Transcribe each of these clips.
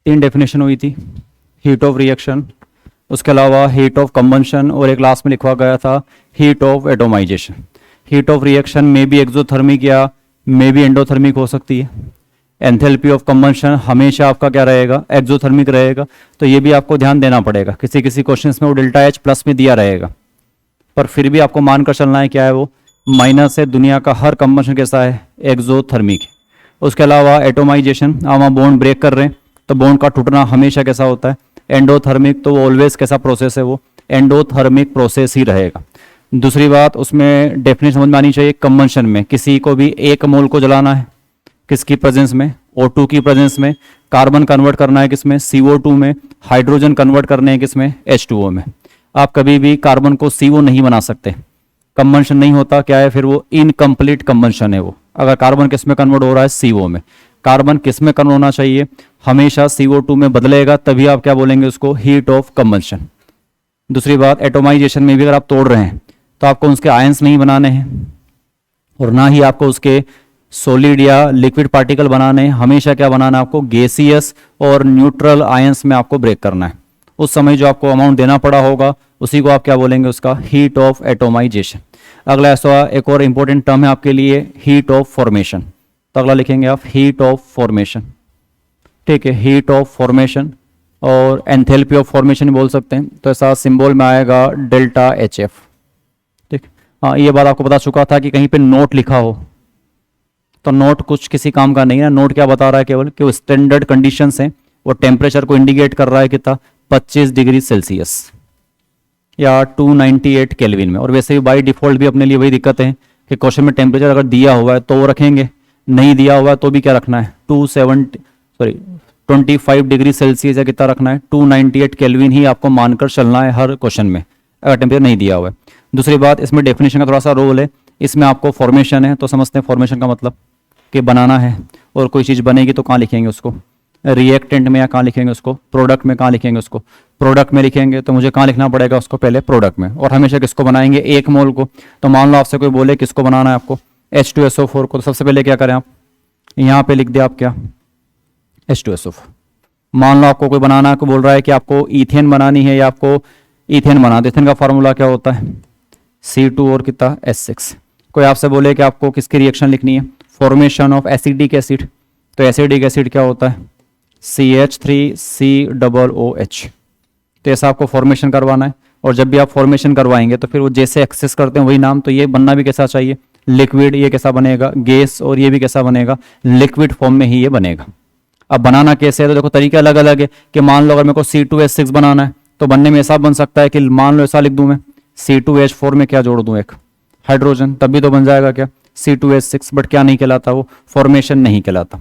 तीन डेफिनेशन हुई थी, हीट ऑफ रिएक्शन, उसके अलावा हीट ऑफ कंबंशन, और एक लास्ट में लिखवा गया था heat of atomization. Heat of reaction में भी एक्सोथर्मिक या मे भी एंडोथर्मिक हो सकती है। एंथैल्पी ऑफ कंबंशन हमेशा आपका क्या रहेगा, एक्सोथर्मिक रहेगा। तो ये भी आपको ध्यान देना पड़ेगा, किसी किसी क्वेश्चंस में वो डेल्टा एच प्लस में दिया रहेगा, पर फिर भी आपको मानकर चलना है क्या है वो माइनस है। दुनिया का हर कंबंशन कैसा है, एक्सोथर्मिक है। उसके अलावा एटोमाइजेशन, हम बॉन्ड ब्रेक कर रहे हैं तो बॉन्ड का टूटना हमेशा कैसा होता है, एंडोथर्मिक। तो वो ऑलवेज कैसा प्रोसेस है, वो एंडोथर्मिक प्रोसेस ही रहेगा। दूसरी बात उसमें डेफिनेशन समझ में आनी चाहिए, कंबंशन में किसी को भी एक मोल को जलाना है, किसकी प्रेजेंस में, O2 की प्रेजेंस में। कार्बन कन्वर्ट करना है किसमें, CO2 में। हाइड्रोजन कन्वर्ट करने हैं किसमें, H2O में। आप कभी भी कार्बन को CO नहीं बना सकते, कंबंशन नहीं होता, क्या है फिर वो इनकम्प्लीट कंबंशन है वो। अगर कार्बन किस में कन्वर्ट हो रहा है, CO में। कार्बन किस में कन्वर्ट होना चाहिए, हमेशा CO2 में बदलेगा, तभी आप क्या बोलेंगे उसको, हीट ऑफ कंबंशन। दूसरी बात एटोमाइजेशन में भी अगर आप तोड़ रहे हैं तो आपको उसके आयंस नहीं बनाने हैं, और ना ही आपको उसके सॉलिड या लिक्विड पार्टिकल बनाने हैं। हमेशा क्या बनाना है आपको, गैसियस और न्यूट्रल आयंस में आपको ब्रेक करना है। उस समय जो आपको अमाउंट देना पड़ा होगा उसी को आप क्या बोलेंगे, उसका हीट ऑफ एटोमाइजेशन। अगला ऐसा एक और इंपॉर्टेंट टर्म है आपके लिए, हीट ऑफ फॉर्मेशन। तो अगला लिखेंगे आप हीट ऑफ फॉर्मेशन, ठीक है, हीट ऑफ फॉर्मेशन। और एंथैल्पी ऑफ फॉर्मेशन बोल सकते हैं, तो ऐसा सिंबल में आएगा डेल्टा HF, ठीक। हाँ, ये बात आपको बता चुका था कि कहीं पे नोट लिखा हो तो नोट कुछ किसी काम का नहीं है। नोट क्या बता रहा है, केवल कि वो स्टैंडर्ड कंडीशंस हैं, वो टेम्परेचर को इंडिकेट कर रहा है कितना, 25 डिग्री सेल्सियस या 298 केल्विन में। और वैसे भी बाई डिफॉल्ट भी अपने लिए वही दिक्कत है कि क्वेश्चन में टेम्परेचर अगर दिया हुआ है तो वो रखेंगे, नहीं दिया हुआ है तो भी क्या रखना है, 25 डिग्री सेल्सियस या कितना रखना है, 298 केल्विन ही आपको मानकर चलना है हर क्वेश्चन में, अगर टेम्परेचर नहीं दिया हुआ है। दूसरी बात, इसमें डेफिनेशन का थोड़ा सा रोल है। इसमें आपको फॉर्मेशन है तो समझते हैं फॉर्मेशन का मतलब कि बनाना है, और कोई चीज़ बनेगी तो कहाँ लिखेंगे उसको, रिएक्टेंट में, या कहाँ लिखेंगे उसको, प्रोडक्ट में। कहाँ लिखेंगे उसको, प्रोडक्ट में लिखेंगे। तो मुझे कहाँ लिखना पड़ेगा उसको, पहले प्रोडक्ट में। और हमेशा किसको बनाएंगे, एक मोल को। तो मान लो आपसे कोई बोले किसको बनाना है आपको, H2SO4 को, तो सबसे पहले क्या करें आप, यहाँ पे लिख दिया आप क्या, H2SO4। मान लो आपको कोई बनाना है, को बोल रहा है कि आपको इथेन बनानी है या आपको इथेन बना दो। इथेन का फॉर्मूला क्या होता है, C2 और कितना, H6। कोई आपसे बोले कि आपको किसकी रिएक्शन लिखनी है, फॉर्मेशन ऑफ एसिडिक एसिड, तो एसिडिक एसिड क्या होता है, CH3COOH। तो ऐसा आपको फॉर्मेशन करवाना है। और जब भी आप फॉर्मेशन करवाएंगे तो फिर वो जैसे एक्सेस करते हैं वही नाम, तो ये बनना भी कैसा चाहिए, लिक्विड। ये कैसा बनेगा, गैस। और ये भी कैसा बनेगा, लिक्विड फॉर्म में ही ये बनेगा। अब बनाना कैसे है, तो देखो तरीके अलग अलग है कि मान लो अगर मेरे को C2H6 बनाना है तो बनने में ऐसा बन सकता है कि मान लो ऐसा लिख दूं मैं, C2H4 में क्या जोड़ दूं, एक हाइड्रोजन, तभी तो बन जाएगा क्या, C2H6। बट क्या नहीं कहलाता वो, फॉर्मेशन नहीं कहलाता।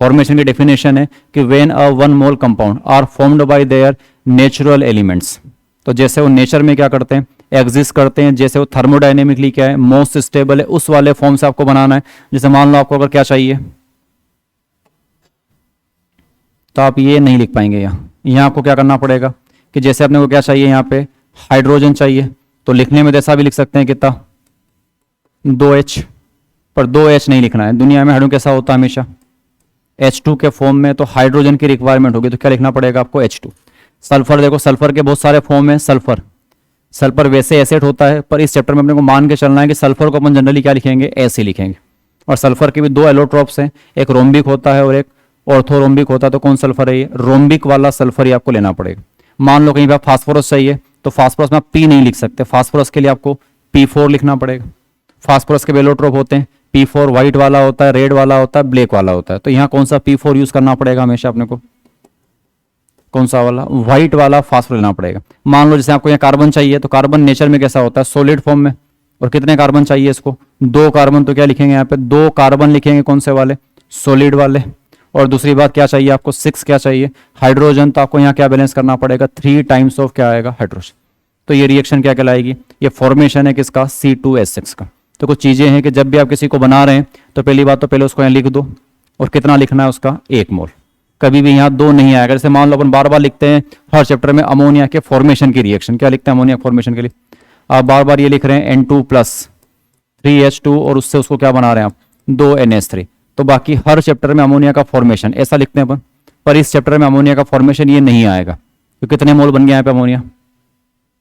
फॉर्मेशन की डेफिनेशन है कि when a one mole compound are formed by their natural elements. तो जैसे वो नेचर में क्या करते हैं, एग्जिस्ट करते हैं, जैसे वो थर्मोडायनेमिकली क्या है, मोस्ट स्टेबल है, उस वाले फॉर्म से आपको बनाना है। जैसे मान लो आपको अगर क्या चाहिए, तो आप ये नहीं लिख पाएंगे यहाँ आपको क्या करना पड़ेगा कि जैसे अपने को क्या चाहिए, यहाँ पे हाइड्रोजन चाहिए, तो लिखने में जैसा भी लिख सकते हैं कितना, 2H। पर 2H नहीं लिखना है, दुनिया में हाइड्रोजन कैसा होता है हमेशा H2 के फॉर्म में, तो हाइड्रोजन की रिक्वायरमेंट होगी, तो क्या लिखना पड़ेगा आपको, H2। सल्फर, देखो सल्फर के बहुत सारे फॉर्म है। सल्फर वैसे एसिड होता है, पर इस चैप्टर में अपने को मान के चलना है कि सल्फर को अपन जनरली क्या लिखेंगे, ऐसे लिखेंगे। और सल्फर के भी दो एलोट्रॉप्स हैं, एक रोम्बिक होता है और एक ऑर्थोरोम्बिक होता है। तो कौन सल्फर है ये, रोम्बिक वाला सल्फर ही आपको लेना पड़ेगा। मान लो कहीं पर फास्फोरस चाहिए, तो फास्फोरस में आप P नहीं लिख सकते, फास्फोरस के लिए आपको P4 लिखना पड़ेगा। फास्फोरस के एलोट्रॉप होते हैं, P4 व्हाइट वाला होता है, रेड वाला होता है, ब्लैक वाला होता है। तो यहाँ कौन सा P4 यूज करना पड़ेगा हमेशा अपने को, कौन सा वाला, व्हाइट वाला फास्फोरस लेना पड़ेगा। मान लो जैसे आपको यहाँ कार्बन चाहिए, तो कार्बन नेचर में कैसा होता है, सॉलिड फॉर्म में। और कितने कार्बन चाहिए इसको, 2 कार्बन। तो क्या लिखेंगे यहाँ पे, 2 कार्बन लिखेंगे, कौन से वाले, सॉलिड वाले। और दूसरी बात क्या चाहिए आपको, 6 क्या चाहिए, हाइड्रोजन। तो आपको यहाँ क्या बैलेंस करना पड़ेगा, 3 टाइम्स ऑफ क्या आएगा, हाइड्रोजन। तो ये रिएक्शन क्या कहलाएगी, ये फॉर्मेशन है किसका, C2H6 का। तो कुछ चीजें हैं कि जब भी आप किसी को बना रहे हैं तो पहली बात तो पहले उसको यहाँ लिख दो, और कितना लिखना है उसका, 1 मोल। कभी भी यहाँ 2 नहीं आएगा। जैसे मान लो अपन बार बार लिखते हैं हर चैप्टर में अमोनिया के फॉर्मेशन की रिएक्शन, क्या लिखते हैं अमोनिया फॉर्मेशन के लिए, आप बार बार ये लिख रहे हैं N2+3H2, और उससे उसको क्या बना रहे हैं आप, 2NH3। तो बाकी हर चैप्टर में अमोनिया का फॉर्मेशन ऐसा लिखते हैं अपन। पर इस चैप्टर में अमोनिया का फॉर्मेशन ये नहीं आएगा। तो कितने मोल बन गया यहाँ पे अमोनिया?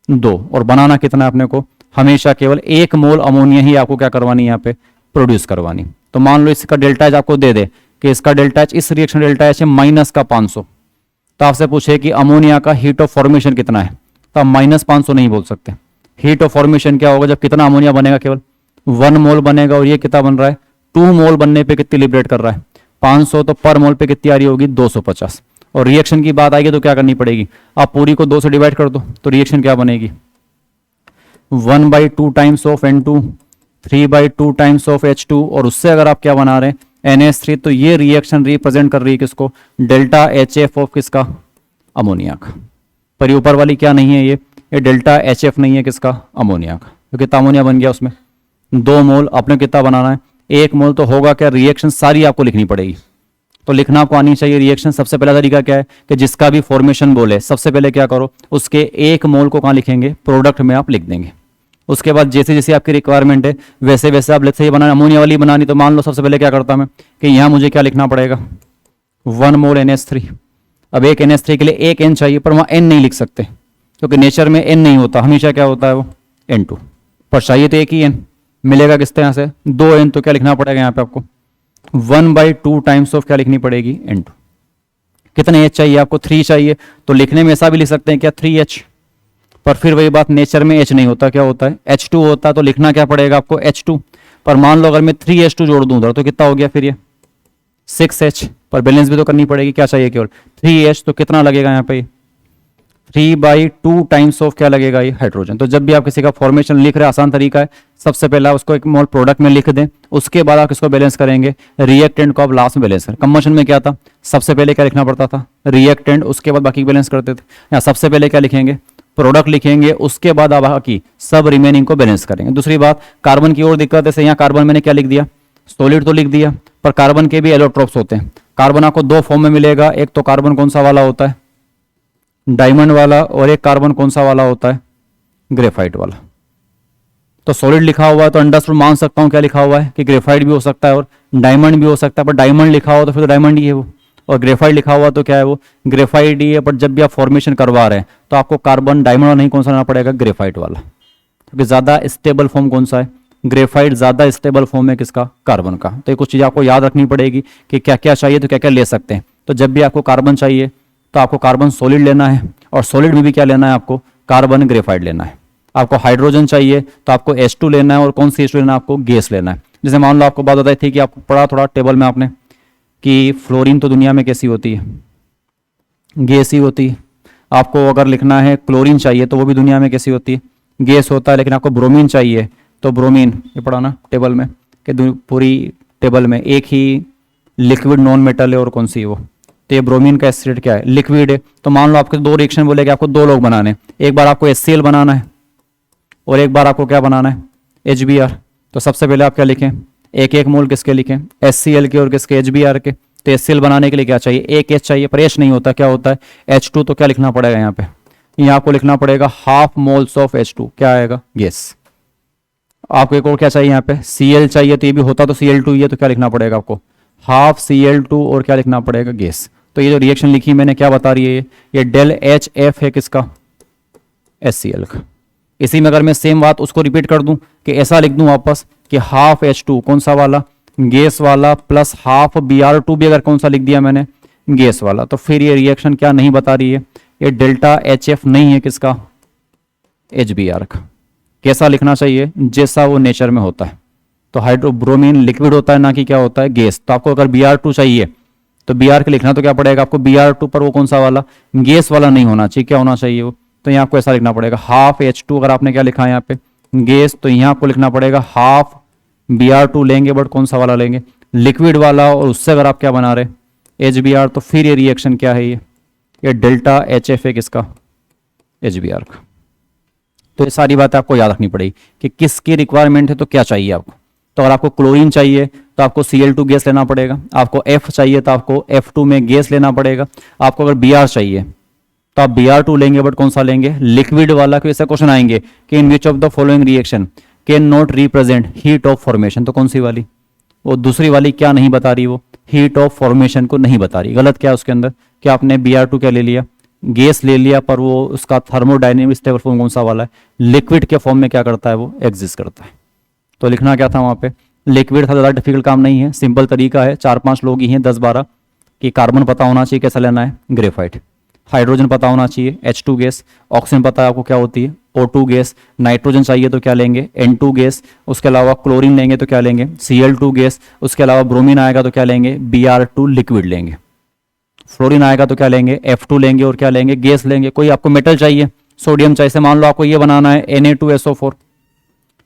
2। और बनाना कितना है अपने को? हमेशा केवल 1 मोल अमोनिया ही आपको क्या करवानी है यहाँ पे? प्रोड्यूस करवानी। तो मान लो इसका डेल्टा एच आपको दे दे कि इसका डेल्टा एच, इस रिएक्शन डेल्टा एच है माइनस का 500, तो आपसे पूछे कि अमोनिया का हीट ऑफ फॉर्मेशन कितना है, तो आप -500 नहीं बोल सकते। हीट ऑफ फॉर्मेशन क्या होगा? जब कितना अमोनिया बनेगा? केवल 1 मोल बनेगा। और ये कितना बन रहा है? 2 मोल बनने पे कितनी लिबरेट कर रहा है? 500। तो पर मोल पे कितनी आ रही होगी? 250। और रिएक्शन की बात आएगी तो क्या करनी पड़ेगी? आप पूरी को 2 से डिवाइड कर दो, तो रिएक्शन क्या बनेगी? 1/2 times of N2, 3/2 times of H2, और उससे अगर आप क्या बना रहे हैं? NH3। तो ये रिएक्शन रिप्रेजेंट कर रही है किसको? डेल्टा HF ऑफ किसका? अमोनिया का। पर ये ऊपर वाली क्या नहीं है? ये डेल्टा HF नहीं है किसका? अमोनिया का। तो कितना अमोनिया बन गया उसमें? 2 मोल। अपने कितना बनाना है? 1 मोल। तो होगा क्या? रिएक्शन सारी आपको लिखनी पड़ेगी। तो लिखना आपको आनी चाहिए रिएक्शन। सबसे पहला तरीका क्या है कि जिसका भी फॉर्मेशन बोले सबसे पहले क्या करो? उसके 1 मोल को कहाँ लिखेंगे? प्रोडक्ट में आप लिख देंगे। उसके बाद जैसे जैसे आपकी रिक्वायरमेंट है वैसे वैसे आप लेते ही बनाना। अमोनिया वाली बनानी तो मान लो सबसे पहले क्या करता मैं कि यहाँ मुझे क्या लिखना पड़ेगा? 1 मोल NH3। अब एक NH3 के लिए 1 N चाहिए, पर वहाँ N नहीं लिख सकते क्योंकि नेचर में N नहीं होता, हमेशा क्या होता है? वो N2। पर चाहिए तो एक ही N। मिलेगा किस तरह से? 2 N। तो क्या लिखना पड़ेगा यहाँ पे आपको? 1/2 टाइम्स ऑफ क्या लिखनी पड़ेगी? N2। कितने H चाहिए आपको? 3 चाहिए। तो लिखने में ऐसा भी लिख सकते हैं क्या? 3H। पर फिर वही बात, नेचर में H नहीं होता, क्या होता है? H2 होता। तो लिखना क्या पड़ेगा आपको? H2। पर मान लो अगर मैं 3H2 जोड़ दूं उधर तो कितना हो गया फिर? ये 6H। पर बैलेंस भी तो करनी पड़ेगी। क्या चाहिए? केवल 3H। तो कितना लगेगा यहाँ पे? 3/2 टाइम्स ऑफ क्या लगेगा? ये हाइड्रोजन। तो जब भी आप किसी का फॉर्मेशन लिख रहे हैं आसान तरीका है, सबसे पहले आप उसको 1 मोल प्रोडक्ट में लिख दें, उसके बाद आप किसको बैलेंस करेंगे? रिएक्टेंट को आप लास्ट में बैलेंस करें। कंबशन में क्या था? सबसे पहले क्या लिखना पड़ता था? रिएक्टेंट, उसके बाद बाकी बैलेंस करते थे। यहाँ सबसे पहले क्या लिखेंगे? प्रोडक्ट लिखेंगे, उसके बाद आप बाकी सब रिमेनिंग को बैलेंस करेंगे। दूसरी बात, कार्बन की और दिक्कत है। यहाँ कार्बन मैंने क्या लिख दिया? सॉलिड तो लिख दिया, पर कार्बन के भी एलोट्रोप्स होते हैं। कार्बन आपको 2 फॉर्म में मिलेगा। एक तो कार्बन कौन सा वाला होता है? डायमंड वाला। और एक कार्बन कौन सा वाला होता है? ग्रेफाइट वाला। तो सॉलिड लिखा हुआ है तो अंडरस्टूड मान सकता हूं क्या लिखा हुआ है कि ग्रेफाइट भी हो सकता है और डायमंड भी हो सकता है। पर डायमंड लिखा हो तो फिर तो डायमंड ही है वो, और ग्रेफाइट लिखा हुआ तो क्या है? वो ग्रेफाइट ही है। पर जब भी आप फॉर्मेशन करवा रहे हैं तो आपको कार्बन डायमंड वाला नहीं, कौन सा लेना पड़ेगा? ग्रेफाइट वाला। क्योंकि ज्यादा स्टेबल फॉर्म कौन सा है? ग्रेफाइट ज्यादा स्टेबल फॉर्म है किसका? कार्बन का। तो ये कुछ चीज़ आपको याद रखनी पड़ेगी कि क्या क्या चाहिए तो क्या क्या ले सकते हैं। तो जब भी आपको कार्बन चाहिए तो आपको कार्बन सॉलिड लेना है, और सॉलिड में भी क्या लेना है आपको? कार्बन ग्रेफाइट लेना है। आपको हाइड्रोजन चाहिए तो आपको H2 लेना है, और कौन सी H2 लेना है? आपको गैस लेना है। जैसे मान लो आपको बात बताई थी कि आपको पढ़ा थोड़ा टेबल में आपने कि फ्लोरीन तो दुनिया में कैसी होती है? गैस ही होती है। आपको अगर लिखना है क्लोरीन चाहिए तो वो भी दुनिया में कैसी होती है? गैस होता है। लेकिन आपको ब्रोमीन चाहिए तो ब्रोमीन, ये पढ़ा ना टेबल में कि पूरी टेबल में एक ही लिक्विड नॉन मेटल है, और कौन सी है वो? तो ये ब्रोमीन का एसिड क्या है? लिक्विड है। तो मान लो आपके 2 रिएक्शन बोले कि आपको 2 लोग बनाने, एक बार आपको HCl बनाना है और एक बार आपको क्या बनाना है? HBr। तो सबसे पहले आप क्या लिखें? 1-1 मोल किसके लिखें? HCl के और किसके? HBr के। तो HCl बनाने के लिए क्या चाहिए? 1 H चाहिए, पर H नहीं होता, क्या होता है? H2। तो क्या लिखना पड़ेगा यहाँ पे? यहाँ आपको लिखना पड़ेगा ½ मोल्स ऑफ H2। क्या आएगा? गैस। आपको एक और क्या चाहिए यहाँ पे? Cl चाहिए, तो ये भी होता तो Cl2 ही है, तो क्या लिखना पड़ेगा आपको? ½ Cl2। और क्या लिखना पड़ेगा? गैस। तो ये जो रिएक्शन लिखी मैंने क्या बता रही है? ये डेल HF है किसका? HCl का। इसी में अगर मैं सेम बात उसको रिपीट कर दूं कि ऐसा लिख दूं वापस कि ½ H2 कौन सा वाला? गैस वाला, प्लस ½ Br2 भी अगर कौन सा लिख दिया मैंने? गैस वाला। तो फिर ये रिएक्शन क्या नहीं बता रही है? ये डेल्टा HF नहीं है किसका? HBr का। कैसा लिखना चाहिए? जैसा वो नेचर में होता है। तो हाइड्रोब्रोमीन लिक्विड होता है, ना कि क्या होता है? गैस। तो आपको अगर Br2 चाहिए तो Br के लिखना तो क्या पड़ेगा आपको? Br2, पर वो कौन सा वाला? गैस वाला नहीं होना चाहिए। क्या होना चाहिए वो? तो यहाँ आपको ऐसा लिखना पड़ेगा ½ H2। अगर आपने क्या लिखा है यहाँ पे? गैस। तो यहाँ आपको लिखना पड़ेगा ½ Br2 लेंगे, बट कौन सा वाला लेंगे? लिक्विड वाला। और उससे अगर आप क्या बना रहे? HBr। तो फिर ये रिएक्शन क्या है? ये डेल्टा HF है किसका? HBr का। तो ये सारी बातें आपको याद रखनी पड़ेगी कि किसकी रिक्वायरमेंट है तो क्या चाहिए आपको। तो अगर आपको क्लोरीन चाहिए तो आपको Cl2 गैस लेना पड़ेगा। आपको F चाहिए तो आपको F2 में गैस लेना पड़ेगा। आपको अगर Br चाहिए तो आप Br2 लेंगे, बट कौन सा लेंगे? लिक्विड वाला। क्यों? ऐसा क्वेश्चन आएंगे कि in which of the following reaction can not represent heat of formation. तो कौन सी वाली? वो दूसरी वाली क्या नहीं बता रही? वो हीट ऑफ फॉर्मेशन को नहीं बता रही। गलत क्या है उसके अंदर कि आपने Br2 क्या ले लिया, गैस ले लिया, पर वो उसका थर्मोडायनेमिक स्टेबल फॉर्म कौन सा वाला है, लिक्विड के फॉर्म में क्या करता है, वो एग्जिस्ट करता है। तो लिखना क्या था वहाँ पे, लिक्विड था, ज़्यादा डिफिकल्ट काम नहीं है, सिंपल तरीका है, 4-5 लोग ही हैं 10-12 कि कार्बन पता होना चाहिए कैसा लेना है, ग्रेफाइट, हाइड्रोजन पता होना चाहिए H2 गैस, ऑक्सीजन पता है आपको क्या होती है O2 गैस, नाइट्रोजन चाहिए तो क्या लेंगे N2 गैस, उसके अलावा क्लोरीन लेंगे तो क्या लेंगे Cl2 गैस, उसके अलावा ब्रोमीन आएगा तो क्या लेंगे Br2 लिक्विड लेंगे, फ्लोरीन आएगा तो क्या लेंगे F2 लेंगे, और क्या लेंगे गैस लेंगे। कोई आपको मेटल चाहिए, सोडियम चाहिए, मान लो आपको ये बनाना है Na2SO4,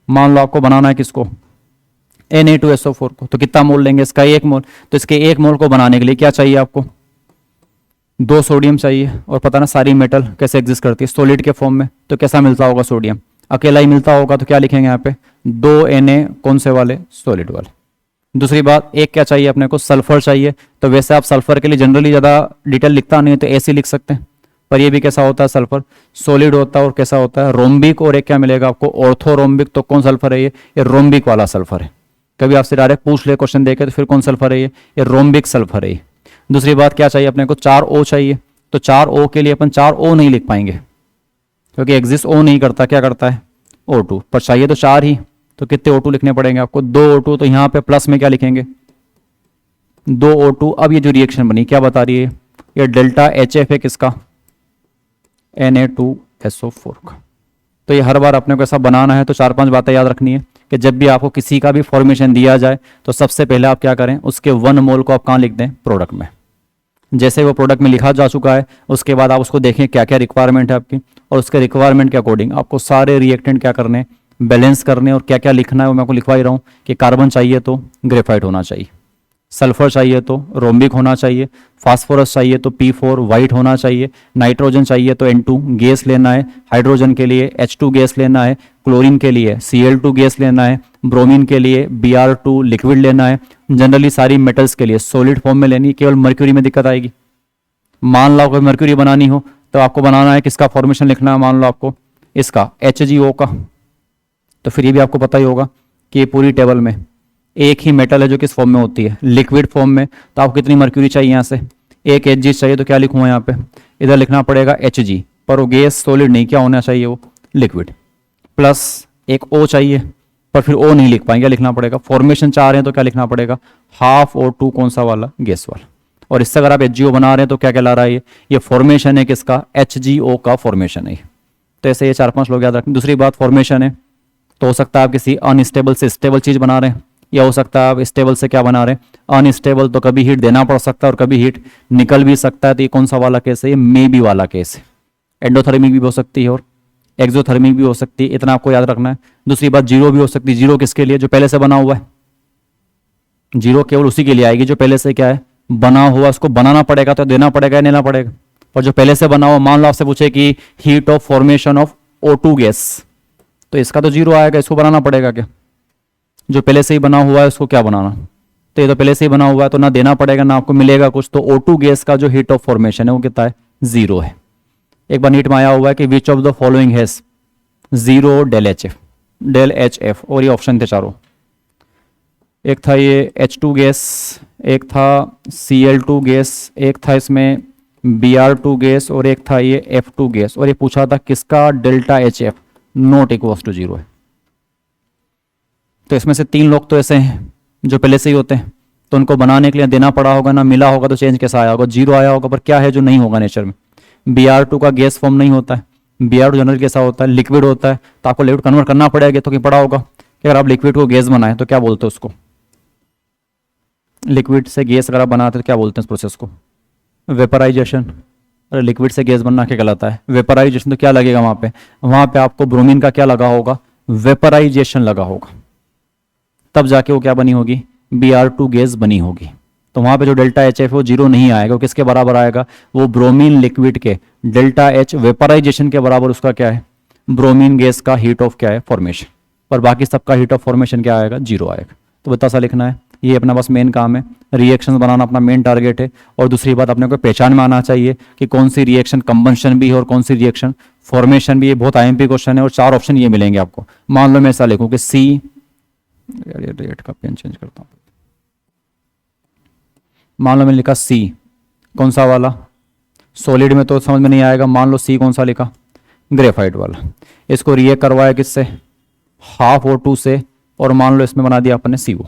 मान लो आपको बनाना है किसको Na2SO4 को, तो कितना मोल लेंगे इसका 1 मोल। तो इसके 1 मोल को बनाने के लिए क्या चाहिए आपको 2 सोडियम चाहिए, और पता ना सारी मेटल कैसे एग्जिस्ट करती है सॉलिड के फॉर्म में, तो कैसा मिलता होगा सोडियम, अकेला ही मिलता होगा, तो क्या लिखेंगे यहाँ पे 2 Na कौन से वाले, सॉलिड वाले। दूसरी बात, एक क्या चाहिए अपने को, सल्फर चाहिए। तो वैसे आप सल्फर के लिए जनरली ज़्यादा डिटेल लिखता नहीं है तो ऐसे लिख सकते हैं, पर ये भी कैसा होता है, सल्फर सॉलिड होता है, और कैसा होता है रोम्बिक, और एक क्या मिलेगा आपको ऑर्थोरोम्बिक। तो कौन सल्फर है, ये रोम्बिक वाला सल्फर है। कभी आपसे डायरेक्ट पूछ ले क्वेश्चन देके तो फिर कौन सल्फर है, ये रोम्बिक सल्फर है। दूसरी बात क्या चाहिए अपने को, 4 O चाहिए। तो 4 O के लिए अपन 4 O नहीं लिख पाएंगे क्योंकि एग्जिस्ट O नहीं करता, क्या करता है O2, पर चाहिए तो 4 ही, तो कितने O2 लिखने पड़ेंगे आपको 2 O2। तो यहाँ पे प्लस में क्या लिखेंगे 2 O2। अब ये जो रिएक्शन बनी क्या बता रही है, ये डेल्टा HF है किसका, Na2SO4 का। तो ये हर बार अपने को ऐसा बनाना है, तो 4-5 बातें याद रखनी है कि जब भी आपको किसी का भी फॉर्मेशन दिया जाए तो सबसे पहले आप क्या करें, उसके 1 मोल को आप कहाँ लिख दें, प्रोडक्ट में। जैसे वो प्रोडक्ट में लिखा जा चुका है उसके बाद आप उसको देखें क्या क्या रिक्वायरमेंट है आपकी, और उसके रिक्वायरमेंट के अकॉर्डिंग आपको सारे रिएक्टेंट क्या करने, बैलेंस करने, और क्या क्या लिखना है वो मैं आपको लिखवा ही रहा हूँ कि कार्बन चाहिए तो ग्रेफाइट होना चाहिए, सल्फर चाहिए तो रोम्बिक होना चाहिए, फास्फोरस चाहिए तो P4 वाइट होना चाहिए, नाइट्रोजन चाहिए तो N2 गैस लेना है, हाइड्रोजन के लिए H2 गैस लेना है, क्लोरीन के लिए Cl2 गैस लेना है, ब्रोमीन के लिए Br2 लिक्विड लेना है। जनरली सारी मेटल्स के लिए सॉलिड फॉर्म में लेनी, केवल मर्क्यूरी में दिक्कत आएगी। मान लो अगर मर्क्यूरी बनानी हो तो आपको बनाना है किसका फॉर्मेशन लिखना है, मान लो आपको इसका HgO का, तो फिर ये भी आपको पता ही होगा कि ये पूरी टेबल में एक ही मेटल है जो किस फॉर्म में होती है, लिक्विड फॉर्म में। तो आपको कितनी मर्क्यूरी चाहिए, यहाँ से एक Hg चाहिए, तो क्या लिखूंगा यहाँ पे, इधर लिखना पड़ेगा Hg, पर वो गैस सॉलिड नहीं, क्या होना चाहिए वो लिक्विड, प्लस एक O चाहिए, पर फिर O नहीं लिख पाएंगे, लिखना पड़ेगा फॉर्मेशन चाह रहे हैं तो क्या लिखना पड़ेगा हाफ O2 कौन सा वाला, गैस वाला। और इससे अगर आप HgO बना रहे हैं तो क्या कहला रहा है, ये फॉर्मेशन है किसका, HgO का फॉर्मेशन है। तो ऐसे ये 4-5 लोग याद रखें। दूसरी बात, फॉर्मेशन है तो हो सकता है आप किसी अनस्टेबल से स्टेबल चीज बना रहे हैं, या हो सकता है आप स्टेबल से क्या बना रहे हैं अनस्टेबल, तो कभी हीट देना पड़ सकता है और कभी हीट निकल भी सकता है। तो ये कौन सा वाला केस है, ये मे बी वाला केस है। एंडोथर्मिक भी हो सकती है और एक्सोथर्मिक भी हो सकती है, इतना आपको याद रखना है। दूसरी बात, जीरो भी हो सकती है। जीरो किसके लिए, जो पहले से बना हुआ है, जीरो केवल उसी के लिए आएगी जो पहले से क्या है बना हुआ, उसको बनाना पड़ेगा तो देना पड़ेगा या लेना पड़ेगा। और जो पहले से बना हुआ, मान लो आपसे पूछे कि heat of formation of O2 gas, तो इसका तो जीरो आएगा, इसको बनाना पड़ेगा क्या, जो पहले से ही बना हुआ है उसको क्या बनाना, तो ये तो पहले से ही बना हुआ है तो ना देना पड़ेगा ना आपको मिलेगा कुछ। तो O2 गैस का जो हीट ऑफ फॉर्मेशन है वो कितना है, जीरो है। एक बार नीट में आया हुआ है कि which of the following has zero del H F, और ये ऑप्शन थे चारों, एक था ये H2 गैस, एक था Cl2 गैस, एक था इसमें Br2 गैस, और एक था ये F2 गैस। और ये पूछा था किसका delta HF not equals to zero है। तो इसमें से 3 लोग तो ऐसे हैं जो पहले से ही होते हैं, तो उनको बनाने के लिए देना पड़ा होगा, ना मिला होगा, तो चेंज कैसा आया होगा, जीरो आया होगा। पर क्या है जो नहीं होगा नेचर में, Br2 का गैस फॉर्म नहीं होता है, Br2 जनरल कैसा होता है, लिक्विड होता है, तो आपको लिक्विड कन्वर्ट करना पड़ेगा। तो क्या पड़ा होगा कि अगर आप लिक्विड को गैस बनाए तो क्या बोलते हैं उसको, लिक्विड से गैस अगर आप बनाते तो क्या बोलते हैं इस प्रोसेस को, वेपराइजेशन। अरे लिक्विड से गैस बनना क्या कहलाता है, वेपराइजेशन। तो क्या लगेगा वहाँ पे आपको ब्रोमीन का क्या लगा होगा, वेपराइजेशन लगा होगा, तब जाके वो क्या बनी होगी, Br2 गैस बनी होगी। तो वहाँ पे जो डेल्टा एच है वो जीरो नहीं आएगा, वो किसके बराबर आएगा, वो ब्रोमीन लिक्विड के डेल्टा एच वेपराइजेशन के बराबर उसका क्या है, ब्रोमीन गैस का हीट ऑफ क्या है, फॉर्मेशन। पर बाकी सबका हीट ऑफ फॉर्मेशन क्या आएगा, जीरो आएगा। तो बता सा लिखना है, ये अपना बस मेन काम है, रिएक्शन बनाना अपना मेन टारगेट है। और दूसरी बात, अपने को पहचान में आना चाहिए कि कौन सी रिएक्शन कंबंशन भी है और कौन सी रिएक्शन फॉर्मेशन भी है। बहुत आईएमपी क्वेश्चन है और 4 ऑप्शन ये मिलेंगे आपको। मान लो मैं ऐसा लिखूं कि सी, रेट का पेन चेंज करता हूँ, मान लो मैंने लिखा सी, कौन सा वाला, सॉलिड में तो समझ में नहीं आएगा, मान लो सी कौन सा लिखा, ग्रेफाइट वाला। इसको रिएक्ट करवाया किससे, हाफ O2 से, और मान लो इसमें बना दिया आपने CO।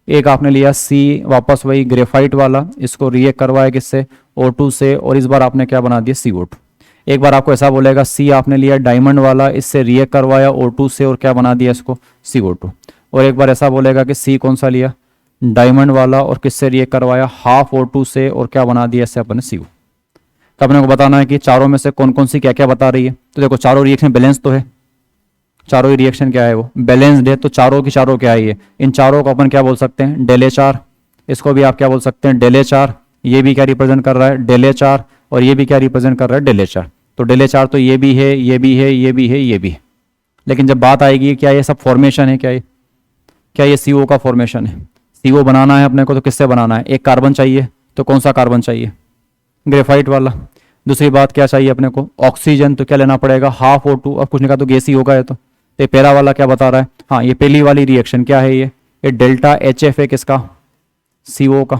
एक आपने लिया सी, वापस वही ग्रेफाइट वाला, इसको रिएक्ट करवाया किससे, O2 से, और इस बार आपने क्या बना दिया, CO2। एक बार आपको ऐसा बोलेगा सी आपने लिया डायमंड वाला, इससे रिएक्ट करवाया O2 से और क्या बना दिया इसको, CO2। और एक बार ऐसा बोलेगा कि सी कौन सा लिया, डायमंड वाला, और किससे रिएक्ट करवाया, हाफ O2 से, और क्या बना दिया इससे अपने CO। तो अपने को बताना है कि चारों में से कौन कौन सी क्या क्या बता रही है। तो देखो चारों रिएक्शन बैलेंस तो है, चारों ही रिएक्शन क्या है वो बैलेंस्ड है, तो चारों की चारों क्या है ये, इन चारों को अपन क्या बोल सकते हैं, डेल HR। इसको भी आप क्या बोल सकते हैं, डेल HR। ये भी क्या रिप्रेजेंट कर रहा है, डेल HR, और ये भी क्या रिप्रेजेंट कर रहा है, डेल HR। तो डेल HR तो ये भी है, ये भी है, ये भी है, ये भी है। लेकिन जब बात आएगी क्या ये सब फॉर्मेशन है, क्या ये CO का फॉर्मेशन है, CO बनाना है अपने को तो किससे बनाना है, एक कार्बन चाहिए, तो कौन सा कार्बन चाहिए, ग्रेफाइट वाला। दूसरी बात क्या चाहिए अपने को, ऑक्सीजन, तो क्या लेना पड़ेगा, हाफ O2। अब कुछ नहीं कहा तो गैस ही होगा ये तो। ये पहला वाला क्या बता रहा है, हाँ ये पहली वाली रिएक्शन क्या है, ये डेल्टा HF है किसका, CO का।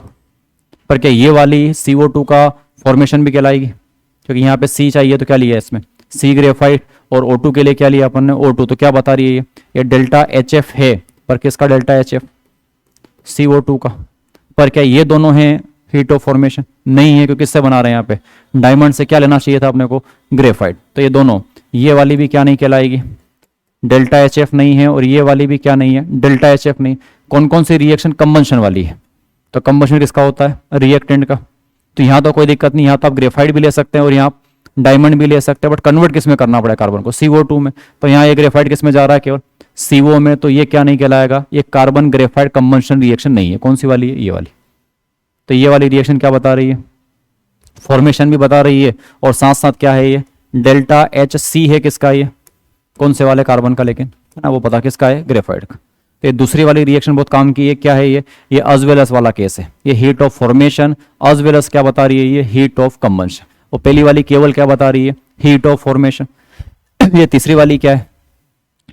पर क्या ये वाली CO2 का फॉर्मेशन भी कहलाएगी, क्योंकि यहाँ पे C चाहिए तो क्या लिया है इसमें, C ग्रेफाइट, और O2 के लिए क्या लिया अपन ने, O2। तो क्या बता रही है ये डेल्टा HF है, पर किसका डेल्टा HF, CO2 का। पर क्या ये दोनों हैं हीट ऑफ फॉर्मेशन, नहीं है, क्योंकि किससे बना रहे हैं यहाँ पे, डायमंड से। क्या लेना चाहिए था अपने को, ग्रेफाइट। तो ये दोनों, ये वाली भी क्या नहीं कहलाएगी, डेल्टा HF नहीं है, और ये वाली भी क्या नहीं है, डेल्टा HF नहीं। कौन कौन सी रिएक्शन, कंबंशन वाली है। तो कंबंशन किसका होता है, रिएक्टेंट का। तो यहाँ तो कोई दिक्कत नहीं, यहाँ तो आप ग्रेफाइट भी ले सकते हैं और यहाँ डायमंड भी ले सकते हैं, बट कन्वर्ट किस में करना पड़ेगा कार्बन को, CO2 में। तो यहाँ ये ग्रेफाइट किस में जा रहा है, केवल CO में। तो ये क्या नहीं कहलाएगा, ये कार्बन ग्रेफाइट कंबंशन रिएक्शन नहीं है। कौन सी वाली है, ये वाली। तो ये वाली रिएक्शन क्या बता रही है, फॉर्मेशन भी बता रही है, और साथ साथ क्या है, ये डेल्टा HC है किसका, ये कौन से वाले कार्बन का, लेकिन है ना वो पता किसका है, ग्रेफाइट का। तो ये दूसरी वाली रिएक्शन बहुत काम की है, क्या है ये एज वेल एज वाला केस है। ये heat of formation as well as क्या बता रही है, ये हीट ऑफ कंबंशन। और पहली वाली केवल क्या बता रही है, हीट ऑफ फॉर्मेशन। ये तीसरी वाली क्या है,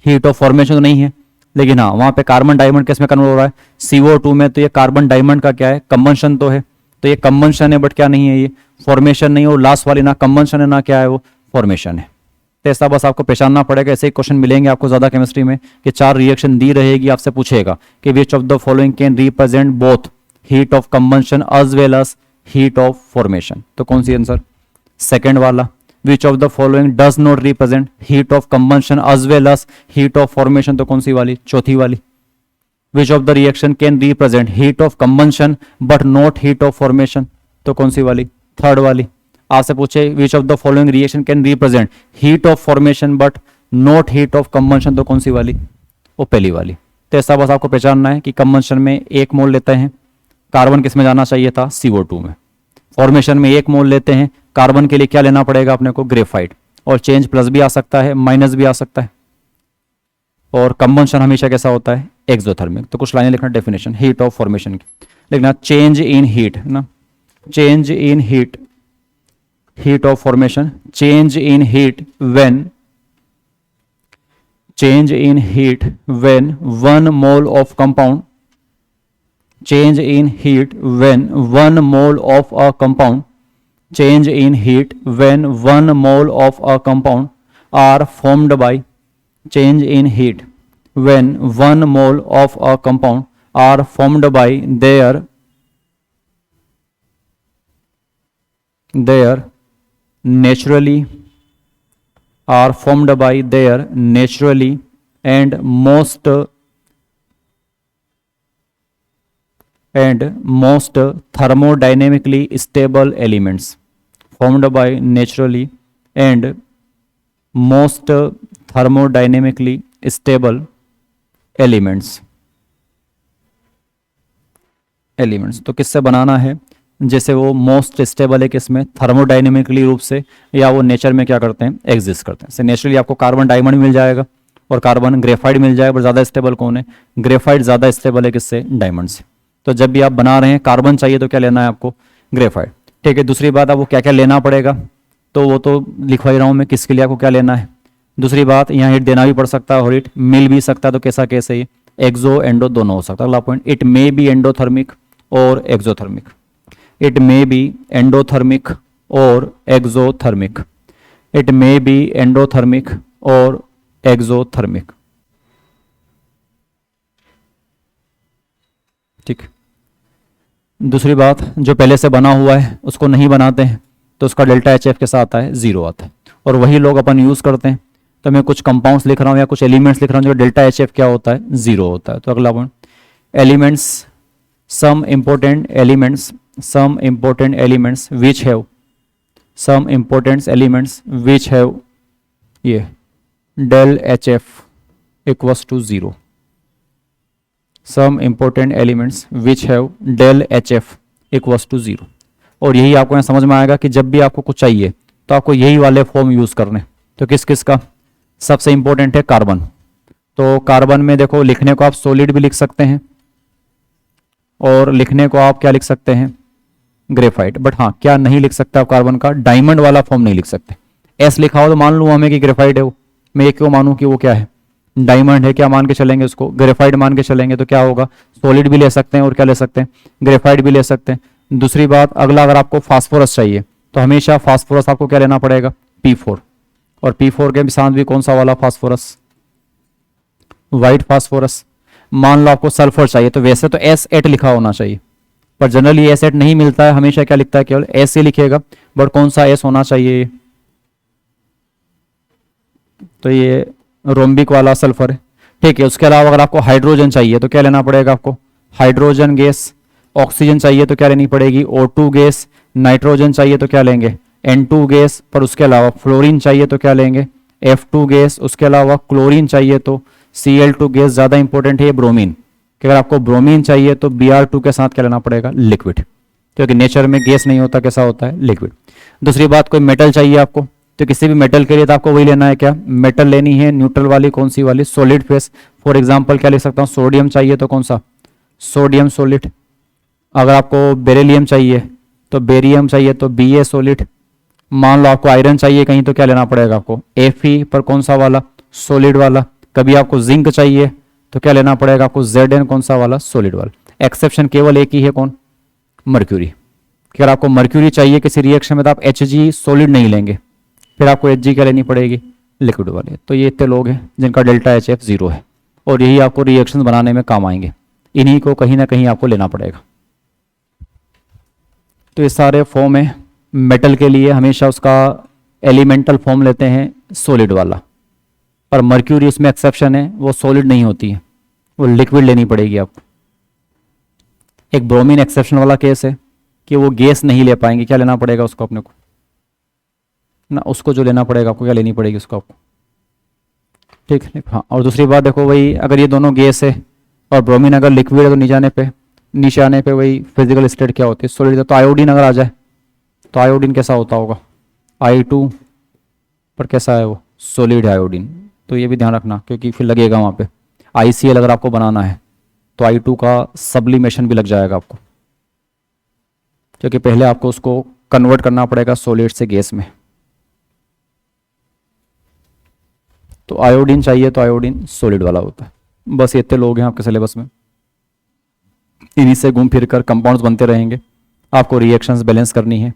हीट ऑफ फॉर्मेशन तो नहीं है, लेकिन हाँ वहां पे कार्बन डायमंड किस में कन्वर्ट हो रहा है, CO2 में। तो ये कार्बन डायमंड का क्या है, कंबंशन तो है। तो ये कंबंशन है, बट क्या नहीं है, ये फॉर्मेशन नहीं। और लास्ट वाली ना कंबंशन है ना क्या है, वो फॉर्मेशन है। तो ऐसा बस आपको पहचानना पड़ेगा। ऐसे ही क्वेश्चन मिलेंगे आपको ज्यादा केमिस्ट्री में, कि 4 रिएक्शन दी रहेगी, आपसे पूछेगा कि which of the following can represent both heat of combustion as well as heat of formation. तो कौन सी आंसर, सेकंड वाला। Which of the following does not represent heat of combustion as well as heat of formation. तो कौन सी वाली, चौथी वाली। Which of the reaction can represent heat of combustion but not heat of formation. तो कौन सी वाली, थर्ड वाली। आपसे पूछे विच of the following reaction can represent heat of formation but not heat of combustion. तो कौन सी वाली, वो पहली वाली। तो ऐसा बस आपको पहचानना है कि कंबंशन में 1 मोल लेते हैं, कार्बन किस में जाना चाहिए था, CO2 में। फॉर्मेशन में 1 मोल लेते हैं, कार्बन के लिए क्या लेना पड़ेगा अपने को, ग्रेफाइट। और चेंज प्लस भी आ सकता है, माइनस भी आ सकता है। और कंबंशन हमेशा कैसा होता है, एक्सोथर्मिक। तो कुछ लाइनें लिखना डेफिनेशन हीट ऑफ फॉर्मेशन की, लिखना चेंज इन हीट ना, change in heat, heat of formation, change in heat when, change in heat when 1 mole of compound, change in heat when 1 mole of a compound, change in heat when 1 mole of a compound are formed by, change in heat when 1 mole of a compound are formed by their naturally, are formed by their naturally and most thermodynamically stable elements, formed by naturally and most thermodynamically stable elements। तो किससे बनाना है, जैसे वो most stable है किसमें, thermodynamically रूप से, या वो नेचर में क्या करते हैं, एग्जिस्ट करते हैं। नेचुरली आपको कार्बन डायमंड मिल जाएगा और कार्बन ग्रेफाइट मिल जाएगा, पर ज़्यादा स्टेबल कौन है, ग्रेफाइट ज़्यादा स्टेबल है किससे, डायमंड से। तो जब भी आप बना रहे हैं कार्बन चाहिए तो क्या लेना है आपको, ग्रेफाइट। ठीक है, दूसरी बात आपको क्या क्या लेना पड़ेगा, तो वो तो लिखवा ही रहा हूँ मैं, किसके लिए आपको क्या लेना है। दूसरी बात, यहाँ हीट देना भी पड़ सकता है और हीट मिल भी सकता है, तो कैसा कैसे, ये एक्सो एंडो दोनों हो सकता है। अगला point, it may be endothermic और exothermic. It may be endothermic और exothermic, it may be endothermic और एक्सोथर्मिक। ठीक। दूसरी बात, जो पहले से बना हुआ है उसको नहीं बनाते हैं तो उसका डेल्टा एच एफ के साथ आता है, जीरो आता है, और वही लोग अपन यूज करते हैं। तो मैं कुछ कंपाउंड्स लिख रहा हूँ या कुछ एलिमेंट्स लिख रहा हूँ जो डेल्टा एच एफ क्या होता है, जीरो होता है। तो अगला point, elements, some important elements, some important elements which have, some important elements which have ये del H F equals to zero, some important elements which have del H F equals to zero. और यही आपको यहाँ समझ में आएगा कि जब भी आपको कुछ चाहिए तो आपको यही वाले फॉर्म यूज करने। तो किस किस का, सबसे इंपॉर्टेंट है कार्बन। तो कार्बन में देखो, लिखने को आप सॉलिड भी लिख सकते हैं और लिखने को आप क्या लिख सकते हैं, ग्रेफाइट। बट हाँ, क्या नहीं लिख सकते आप कार्बन का, डायमंड वाला फॉर्म नहीं लिख सकते। एस लिखा हो तो मान लूँ हमें कि ग्रेफाइट है वो, मैं ये क्यों मानूँ कि वो क्या है, डायमंड है, क्या मान के चलेंगे उसको, ग्रेफाइट मान के चलेंगे। तो क्या होगा, सॉलिड भी ले सकते हैं और क्या ले सकते हैं, ग्रेफाइट भी ले सकते हैं। दूसरी बात, अगला अगर आपको फास्फोरस चाहिए तो हमेशा फास्फोरस आपको क्या लेना पड़ेगा, P4। और P4 के साथ भी कौन सा वाला फास्फोरस, व्हाइट फास्फोरस। मान लो आपको सल्फर चाहिए तो वैसे तो S8 लिखा होना चाहिए, पर जनरली S8 नहीं मिलता है, हमेशा क्या लिखता है, केवल S से लिखेगा। बट कौन सा S होना चाहिए, तो ये रोम्बिक वाला सल्फर है। ठीक है। उसके अलावा अगर आपको हाइड्रोजन चाहिए तो क्या लेना पड़ेगा आपको, हाइड्रोजन गैस। ऑक्सीजन चाहिए तो क्या लेनी पड़ेगी, O2 गैस। नाइट्रोजन चाहिए तो क्या लेंगे, N2 गैस। पर उसके अलावा फ्लोरीन चाहिए तो क्या लेंगे, F2 गैस। उसके अलावा क्लोरीन चाहिए तो Cl2 गैस। ज़्यादा इंपॉर्टेंट है ये ब्रोमीन, कि अगर आपको ब्रोमीन चाहिए तो Br2 के साथ क्या लेना पड़ेगा, लिक्विड, क्योंकि नेचर में गैस नहीं होता, कैसा होता है, लिक्विड। दूसरी बात, कोई मेटल चाहिए आपको तो किसी भी मेटल के लिए तो आपको वही लेना है, क्या मेटल लेनी है, न्यूट्रल वाली, कौन सी वाली, सॉलिड फेस। फॉर एग्जांपल क्या लिख सकता हूँ, सोडियम चाहिए तो कौन सा, सोडियम सॉलिड। अगर आपको बेरिलियम चाहिए तो बेरियम चाहिए तो Ba सॉलिड। मान लो आपको आयरन चाहिए कहीं तो क्या लेना पड़ेगा आपको, Fe, पर कौन सा वाला, सॉलिड वाला। कभी आपको जिंक चाहिए तो क्या लेना पड़ेगा आपको, Zn, कौन सा वाला, सॉलिड वाला। एक्सेप्शन केवल एक ही है, कौन, मर्क्यूरी। अगर आपको मर्क्यूरी चाहिए किसी रिएक्शन में तो आप Hg सॉलिड नहीं लेंगे, फिर आपको Hg क्या लेनी पड़ेगी, लिक्विड वाले। तो ये इतने लोग हैं जिनका डेल्टा एच एफ जीरो है, और यही आपको रिएक्शन बनाने में काम आएंगे, इन्हीं को कहीं ना कहीं आपको लेना पड़ेगा। तो ये सारे फॉर्म है। मेटल के लिए हमेशा उसका एलिमेंटल फॉर्म लेते हैं सॉलिड वाला, पर मर्क्यूरी उसमें एक्सेप्शन है, वो सॉलिड नहीं होती है, वो लिक्विड लेनी पड़ेगी आपको। एक ब्रोमीन एक्सेप्शन वाला केस है कि वो गैस नहीं ले पाएंगे, क्या लेना पड़ेगा उसको अपने को ना, उसको जो लेना पड़ेगा आपको, क्या लेनी पड़ेगी उसको आपको, ठीक है। हाँ, और दूसरी बात देखो, वही अगर ये दोनों गैस है और ब्रोमीन अगर लिक्विड है तो नीचे आने पे वही फिजिकल स्टेट क्या होती है, सॉलिड। तो आयोडीन अगर आ जाए तो आयोडीन कैसा होता होगा, I2, पर कैसा है वो, सॉलिड है आयोडीन। तो ये भी ध्यान रखना, क्योंकि फिर लगेगा वहाँ पे ICl अगर आपको बनाना है तो I2 का सब्लिमेशन भी लग जाएगा आपको, क्योंकि पहले आपको उसको कन्वर्ट करना पड़ेगा सॉलिड से गैस में। तो आयोडीन चाहिए तो आयोडीन सॉलिड वाला होता है। बस ये इतने लोग हैं आपके सिलेबस में, इन्हीं से घूम फिर कर कंपाउंड्स बनते रहेंगे। आपको रिएक्शंस बैलेंस करनी है।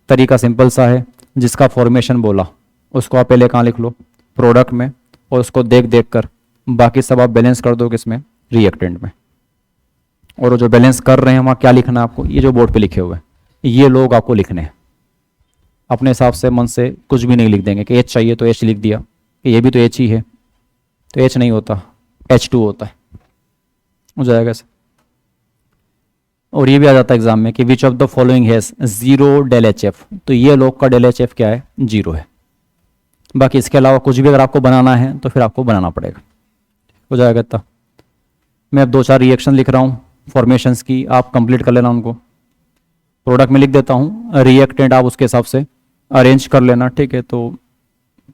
तरीका सिंपल सा है, जिसका फॉर्मेशन बोला उसको आप पहले कहाँ लिख लो, प्रोडक्ट में, और उसको देख देख कर बाकी सब आप बैलेंस कर दो किसमें, रिएक्टेंट में। और जो बैलेंस कर रहे हैं वहाँ क्या लिखना है आपको, ये जो बोर्ड पे लिखे हुए हैं ये लोग आपको लिखने हैं। अपने हिसाब से मन से कुछ भी नहीं लिख देंगे कि H चाहिए तो H लिख दिया, कि ये भी तो H ही है, तो H नहीं होता, H2 होता है, हो जाएगा ऐसे। और ये भी आ जाता है एग्जाम में कि which of the following has zero del H F, तो ये लोग का डेल एच एफ क्या है, जीरो है। बाकी इसके अलावा कुछ भी अगर आपको बनाना है तो फिर आपको बनाना पड़ेगा, हो जाएगा इतना। मैं अब 2-4 रिएक्शन लिख रहा हूँ फॉर्मेशंस की, आप कंप्लीट कर लेना उनको। प्रोडक्ट में लिख देता हूँ, रिएक्टेंट आप उसके हिसाब से अरेंज कर लेना, ठीक है। तो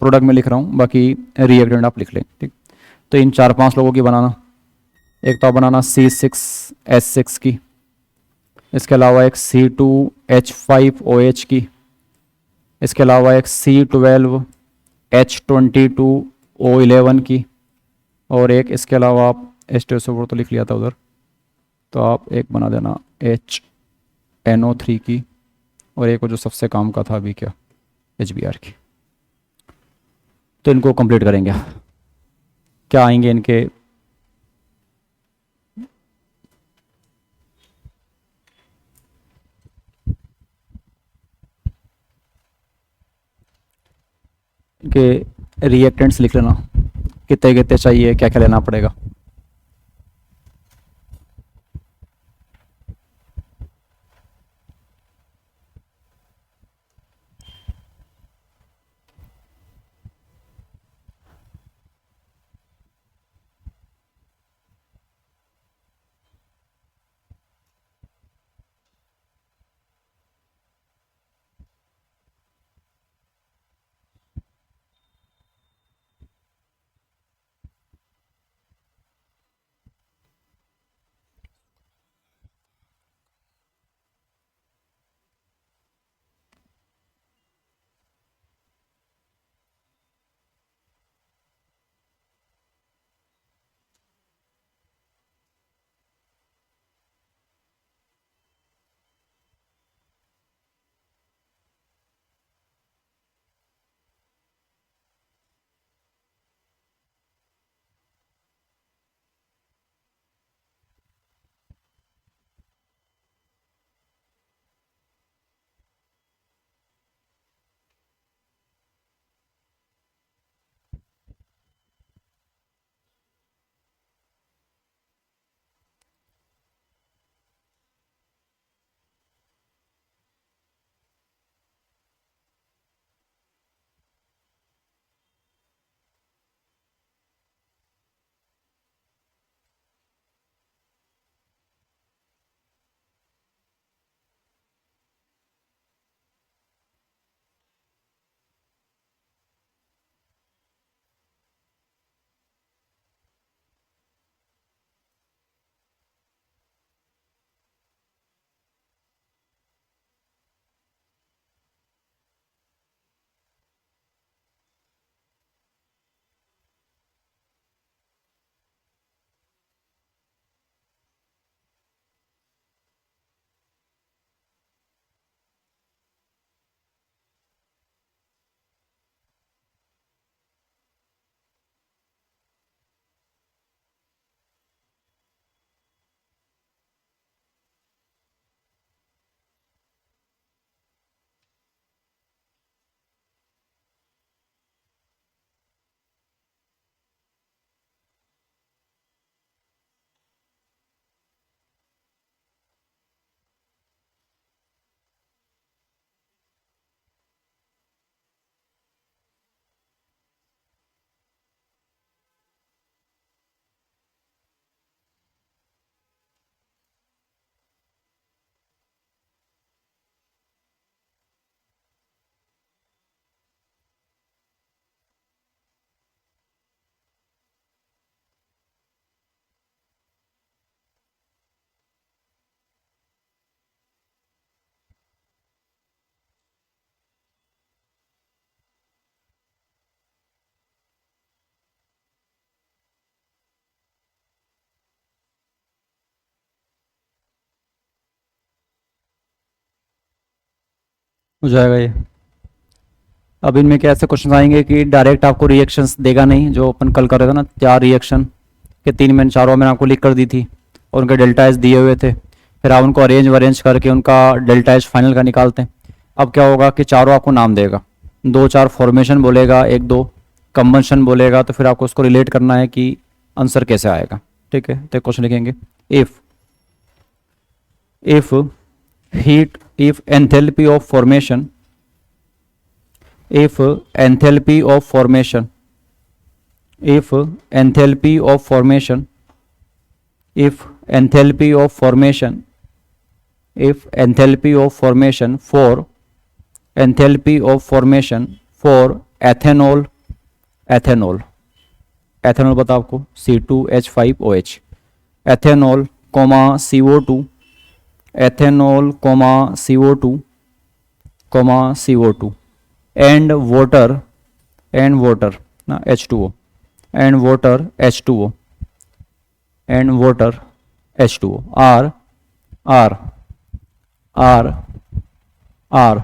प्रोडक्ट में लिख रहा हूँ, बाकी रिएक्टेंट आप लिख लें, ठीक। तो इन 4-5 लोगों की बनाना, एक तो आप बनाना C6H6 की, इसके अलावा एक C2H5OH की, इसके अलावा एक C12H22O11 की, और एक इसके अलावा आप H2SO4 तो लिख लिया था उधर, तो आप एक बना देना NO3 की, और एक वो जो सबसे काम का था अभी क्या, HBr की। तो इनको कंप्लीट करेंगे। क्या आएंगे इनके, इनके रिएक्टेंट्स लिख लेना, कितने कितने चाहिए, क्या क्या लेना पड़ेगा। हो जाएगा ये। अब इनमें क्या ऐसे क्वेश्चन आएंगे कि डायरेक्ट आपको रिएक्शंस देगा नहीं, जो अपन कल कर रहे थे ना, 4 रिएक्शन के 3 मैंने चारों मैंने आपको लिख कर दी थी, और उनके डेल्टा एच दिए हुए थे, फिर आप उनको अरेंज करके उनका डेल्टा एच फाइनल का निकालते हैं। अब क्या होगा कि चारों आपको नाम देगा, 2-4 फॉर्मेशन बोलेगा, 1-2 कंबंशन बोलेगा, तो फिर आपको उसको रिलेट करना है कि आंसर कैसे आएगा। ठीक है, तो क्वेश्चन लिखेंगे, if heat if enthalpy of formation if enthalpy of formation if enthalpy of formation if enthalpy of formation if enthalpy of formation for enthalpy of formation for ethanol ethanol बता आपको C2H5OH ethanol CO2 ethanol CO2 and water ना H2O and water H2O are R R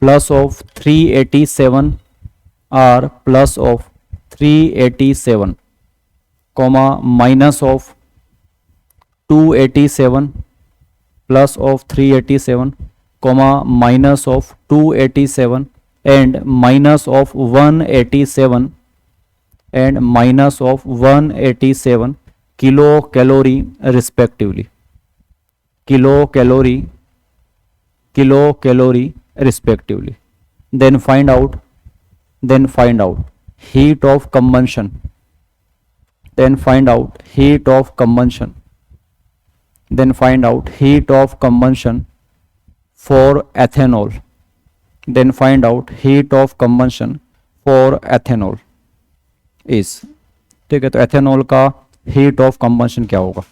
plus of 387 R plus of 387 comma minus of 287 plus of 387 comma minus of 287 and minus of 187 and minus of 187 kilocalorie respectively. Kilocalorie respectively. Then find out heat of combustion. Then find out heat of combustion. Then find out heat of combustion for ethanol. Then find out heat of combustion for ethanol is, ठीक है, तो ethanol का heat of combustion क्या होगा?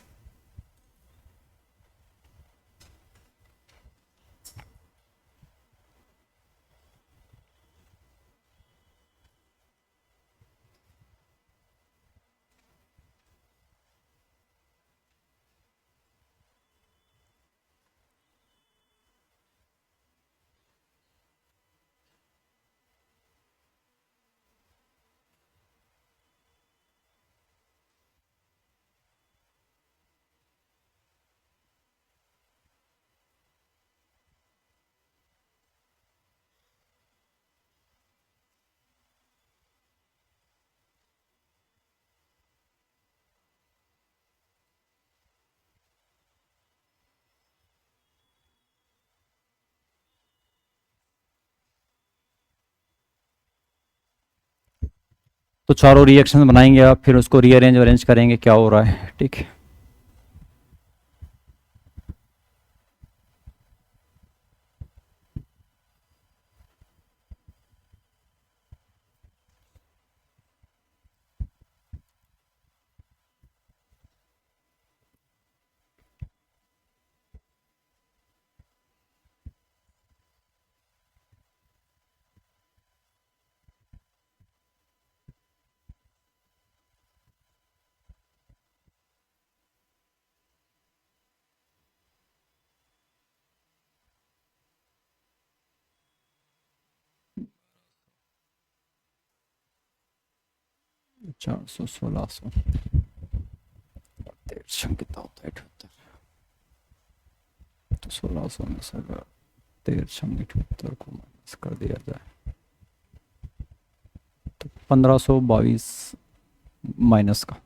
तो चारों reaction बनाएंगे आप, फिर उसको रीअरेंज अरेंज करेंगे क्या हो रहा है, ठीक है। चार सौ 1600 कितना होता है 78, तो 1600 में से अगर 78 को माइनस कर दिया जाए तो 1522 माइनस का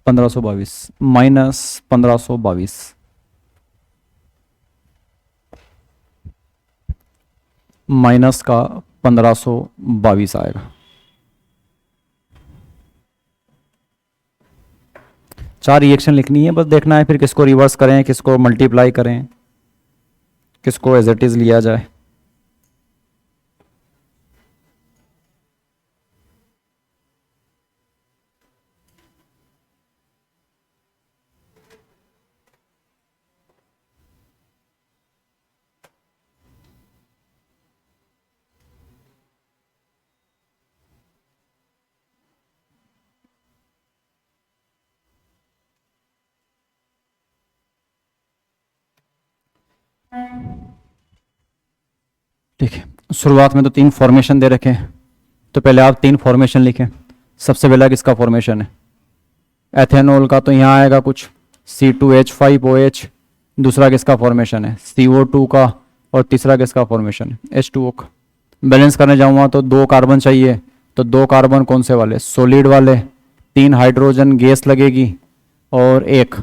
1522 माइनस 1522 माइनस का 1522 आएगा। चार रिएक्शन लिखनी है, बस देखना है फिर किसको रिवर्स करें, किसको मल्टीप्लाई करें, किसको एज इट इज लिया जाए। ठीक है, शुरुआत में तो 3 फॉर्मेशन दे रखे हैं, तो पहले आप 3 फॉर्मेशन लिखें। सबसे पहला किसका फॉर्मेशन है? एथेनॉल का, तो यहाँ आएगा कुछ C2H5OH। दूसरा किसका फॉर्मेशन है? CO2 का। और तीसरा किसका फॉर्मेशन है? H2O का। बैलेंस करने जाऊँगा तो 2 कार्बन चाहिए, तो 2 कार्बन कौन से वाले? सॉलिड वाले। 3 हाइड्रोजन गैस लगेगी और 1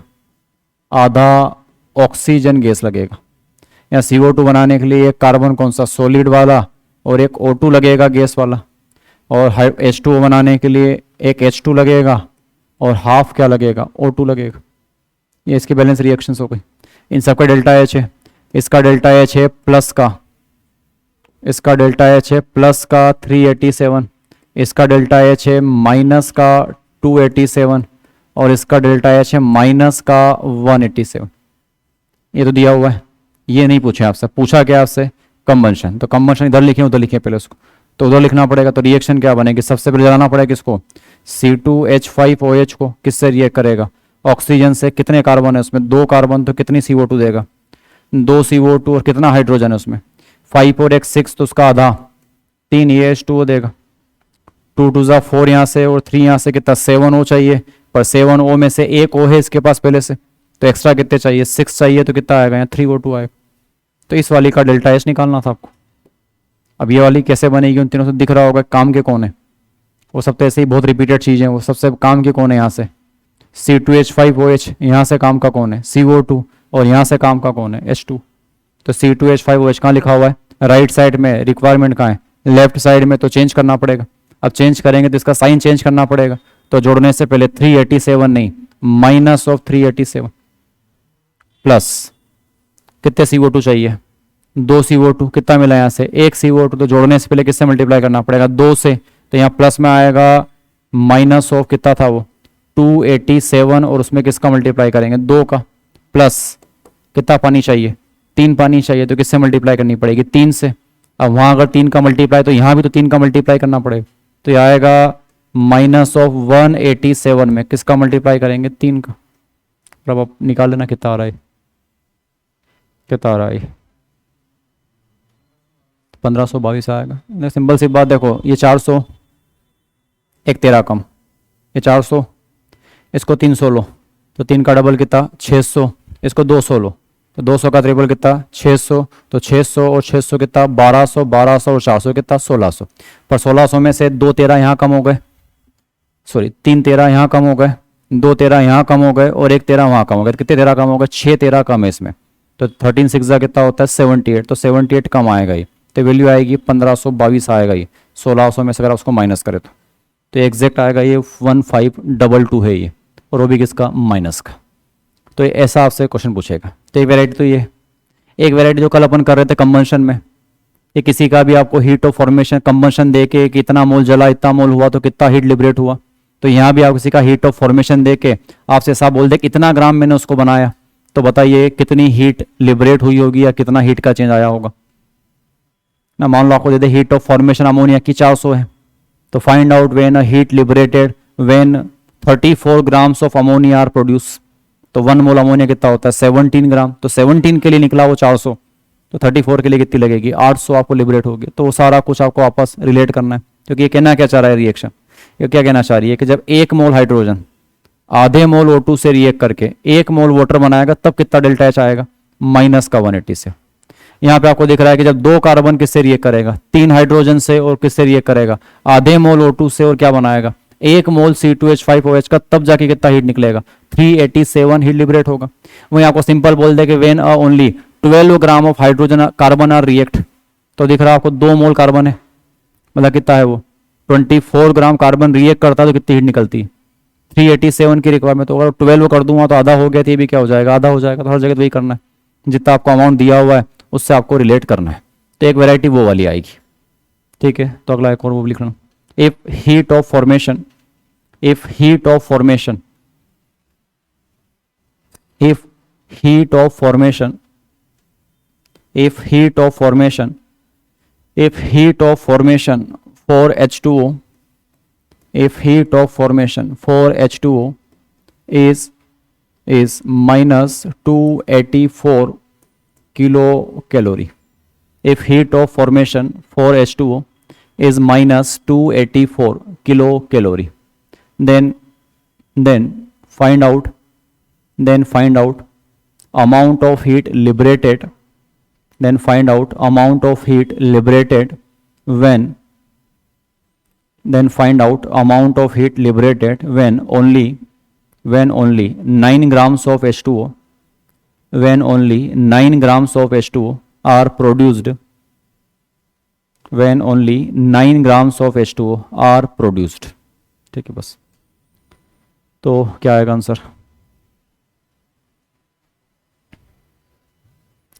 आधा ऑक्सीजन गैस लगेगा। या CO2 बनाने के लिए 1 कार्बन कौन सा? सॉलिड वाला, और 1 O2 लगेगा गैस वाला। और H2O बनाने के लिए 1 H2 लगेगा और हाफ क्या लगेगा? O2 लगेगा। ये इसके बैलेंस रिएक्शंस हो गई। इन सबका डेल्टा H है, इसका डेल्टा H है प्लस का, इसका डेल्टा H है प्लस का 387, इसका डेल्टा H है माइनस का 287 और इसका डेल्टा H है माइनस का 187। ये तो दिया हुआ है, ये नहीं पूछे आपसे। पूछा क्या आपसे? कंबंशन। तो कंबंशन इधर लिखे, उधर लिखे पहले उसको, तो उधर लिखना पड़ेगा। तो रिएक्शन क्या बनेगी? सबसे पहले जलाना पड़ेगा किसको? C2H5OH को। किससे रिएक्ट करेगा? ऑक्सीजन से कितने कार्बन है उसमें, 2 कार्बन, तो कितनी CO2 देगा, 2 CO2, और कितना हाइड्रोजन है उसमें, 5 और 1 6, तो उसका आधा 3 ये H2O देगा। 2 2 ज़ा 4 यहाँ से और 3 यहाँ से, कितना 7O चाहिए, पर 7O में से एक O है इसके पास पहले से, तो एक्स्ट्रा कितने चाहिए, 6 चाहिए, तो कितना आएगा यहाँ 3O2 आएगा। तो इस वाली का डेल्टा एच निकालना था आपको। अब ये वाली कैसे बनेगी, उन तीनों से दिख रहा होगा काम के कौन है, वो सब तो ऐसे ही बहुत रिपीटेड चीज़ें हैं, वो सबसे काम के कौन है यहाँ से, C2H5OH, यहाँ से काम का कौन है CO2, और यहाँ से काम का कौन है H2। तो C2H5OH कहाँ लिखा हुआ है, राइट साइड में, रिक्वायरमेंट कहाँ है, लेफ्ट साइड में, तो चेंज करना पड़ेगा। अब चेंज करेंगे तो इसका साइन चेंज करना पड़ेगा, तो जोड़ने से पहले 387 नहीं, -387 प्लस कितने CO2 चाहिए, 2 CO2, कितना मिला यहाँ से 1 CO2, तो जोड़ने से पहले किससे मल्टीप्लाई करना पड़ेगा, 2 से, तो यहाँ प्लस में आएगा माइनस ऑफ कितना था वो 287, और उसमें किसका मल्टीप्लाई करेंगे 2 का, प्लस कितना पानी चाहिए 3 पानी चाहिए, तो किससे मल्टीप्लाई करनी पड़ेगी 3 से। अब वहाँ अगर 3 का मल्टीप्लाई तो यहाँ भी तो 3 का मल्टीप्लाई करना पड़ेगा, तो यह आएगा -187 में किसका मल्टीप्लाई करेंगे 3 का। अब आप निकाल लेना कितना आ रहा है, कितना आ रहा है 1522 आएगा। सिंपल सी बात, देखो ये 400, एक 13 कम, ये 400, इसको 300 लो, तो 3 का डबल कितना 600, इसको 200 लो, तो 200 का ट्रिपल कितना 600, तो 600 और 600 कितना 1200, 1200 और 400 कितना 1600, पर 1600 में से 2 13 यहाँ कम हो गए, सॉरी 3 13 यहाँ कम हो गए, 2 13 यहाँ कम हो गए, और 1 13 वहाँ कम हो गए, तो कितने 13 कम हो गए, 6 13 कम है इसमें, तो 13 6 कितना होता है 78, तो 78 कम आएगा ये, तो वैल्यू आएगी 1522 आएगा ये, 1600 में से अगर उसको माइनस करें तो एग्जैक्ट आएगा ये 1522 है ये, और वो भी किसका माइनस का। तो ये ऐसा आपसे क्वेश्चन पूछेगा। तो एक वेराइटी तो ये, एक वेराइटी जो कल अपन कर रहे थे कंबंशन में, ये किसी का भी आपको हीट ऑफ फॉर्मेशन कंबंशन दे के कितना मोल जला, इतना मोल हुआ, तो कितना हीट लिबरेट हुआ, तो यहाँ भी आप किसी का हीट ऑफ फॉर्मेशन दे के आपसे ऐसा बोल दे कितना ग्राम मैंने उसको बनाया, तो बताइए कितनी हीट लिबरेट हुई होगी या कितना हीट का चेंज आया होगा ना। मान लो आपको दे दे हीट ऑफ फॉर्मेशन अमोनिया की 400 है, तो find out when a heat liberated when 34 grams of ammonia are produce, तो 1 मोल अमोनिया कितना होता है 17 ग्राम, तो 17 के लिए निकला वो 400, तो 34 के लिए कितनी लगेगी 800 आपको लिबरेट होगी। तो वो सारा कुछ आपको आपस रिलेट करना है, क्योंकि ये कहना क्या चाह रहा है रिएक्शन, ये क्या कहना चाह रही है कि जब 1 मोल हाइड्रोजन आधे मोल O2 से रिएक्ट करके 1 मोल वाटर बनाएगा, तब कितना डेल्टा एच आएगा माइनस का 180 से। यहाँ पे आपको दिख रहा है कि जब 2 कार्बन किससे रिएक्ट करेगा, 3 हाइड्रोजन से, और किससे रिएक्ट करेगा आधे मोल O2 से, और क्या बनाएगा 1 मोल C2H5OH का, तब जाके कितना हीट निकलेगा 387 हीट लिबरेट होगा। वहीं आपको सिंपल बोल दे कि when only 12 gram of hydrogen carbon are react, तो दिख रहा है आपको 2 मोल कार्बन है, मतलब कितना है वो 24 ग्राम कार्बन रिएक्ट करता है, तो कितनी हीट निकलती है 387 की रिक्वायरमेंट। तो अगर 12 कर दूंगा तो आधा हो गया, तो ये भी क्या हो जाएगा आधा हो जाएगा। तो हर जगह तो वही करना है, जितना आपको अमाउंट दिया हुआ है उससे आपको रिलेट करना है। तो एक वैरायटी वो वाली आएगी, ठीक है। तो अगला एक और वो लिखना, if heat of formation, if heat of formation, if heat of formation, if heat of formation, if heat of formation for H2O, if heat of formation for H2O is -284 kilocalorie, if heat of formation for H2O is -284 kilocalorie, then find out amount of heat liberated, then find out amount of heat liberated when, then find out amount of heat liberated when only 9 grams of H2O, when only 9 grams of H2O are produced, when only 9 grams of H2O are produced। ठीक है, बस। तो क्या आएगा answer,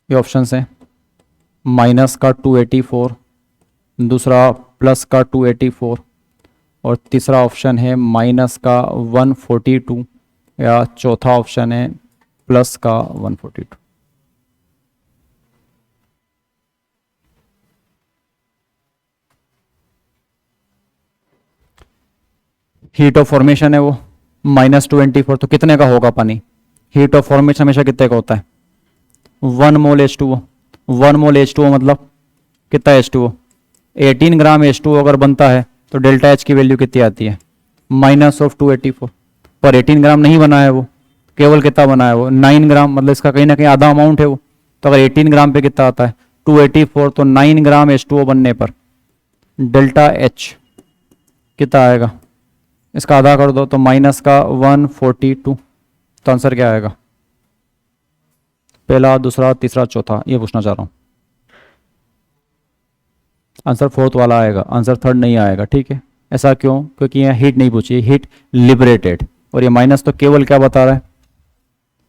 ये option है minus का 284, दूसरा प्लस का 284, और तीसरा ऑप्शन है माइनस का 142, या चौथा ऑप्शन है प्लस का 142। हीट ऑफ फॉर्मेशन है वो -24, तो कितने का होगा पानी? हीट ऑफ फॉर्मेशन हमेशा कितने का होता है? 1 मोल H2O। 1 मोल H2O मतलब कितना H2O? 18 ग्राम H2O अगर बनता है तो डेल्टा H की वैल्यू कितनी आती है? -284। पर 18 ग्राम नहीं बना है वो, केवल कितना बना है वो? 9 ग्राम, मतलब इसका कहीं ना कहीं आधा अमाउंट है वो। तो अगर 18 ग्राम पे कितना आता है? 284, तो 9 ग्राम H2O बनने पर डेल्टा H कितना आएगा? इसका आधा कर दो तो माइनस का 142। तो आंसर क्या आएगा? पहला, दूसरा, तीसरा, चौथा, ये पूछना चाह रहा हूँ। आंसर फोर्थ वाला आएगा, आंसर थर्ड नहीं आएगा। ठीक है, ऐसा क्यों? क्योंकि यहाँ हीट नहीं पूछी, हीट लिबरेटेड। और ये माइनस तो केवल क्या बता रहा है?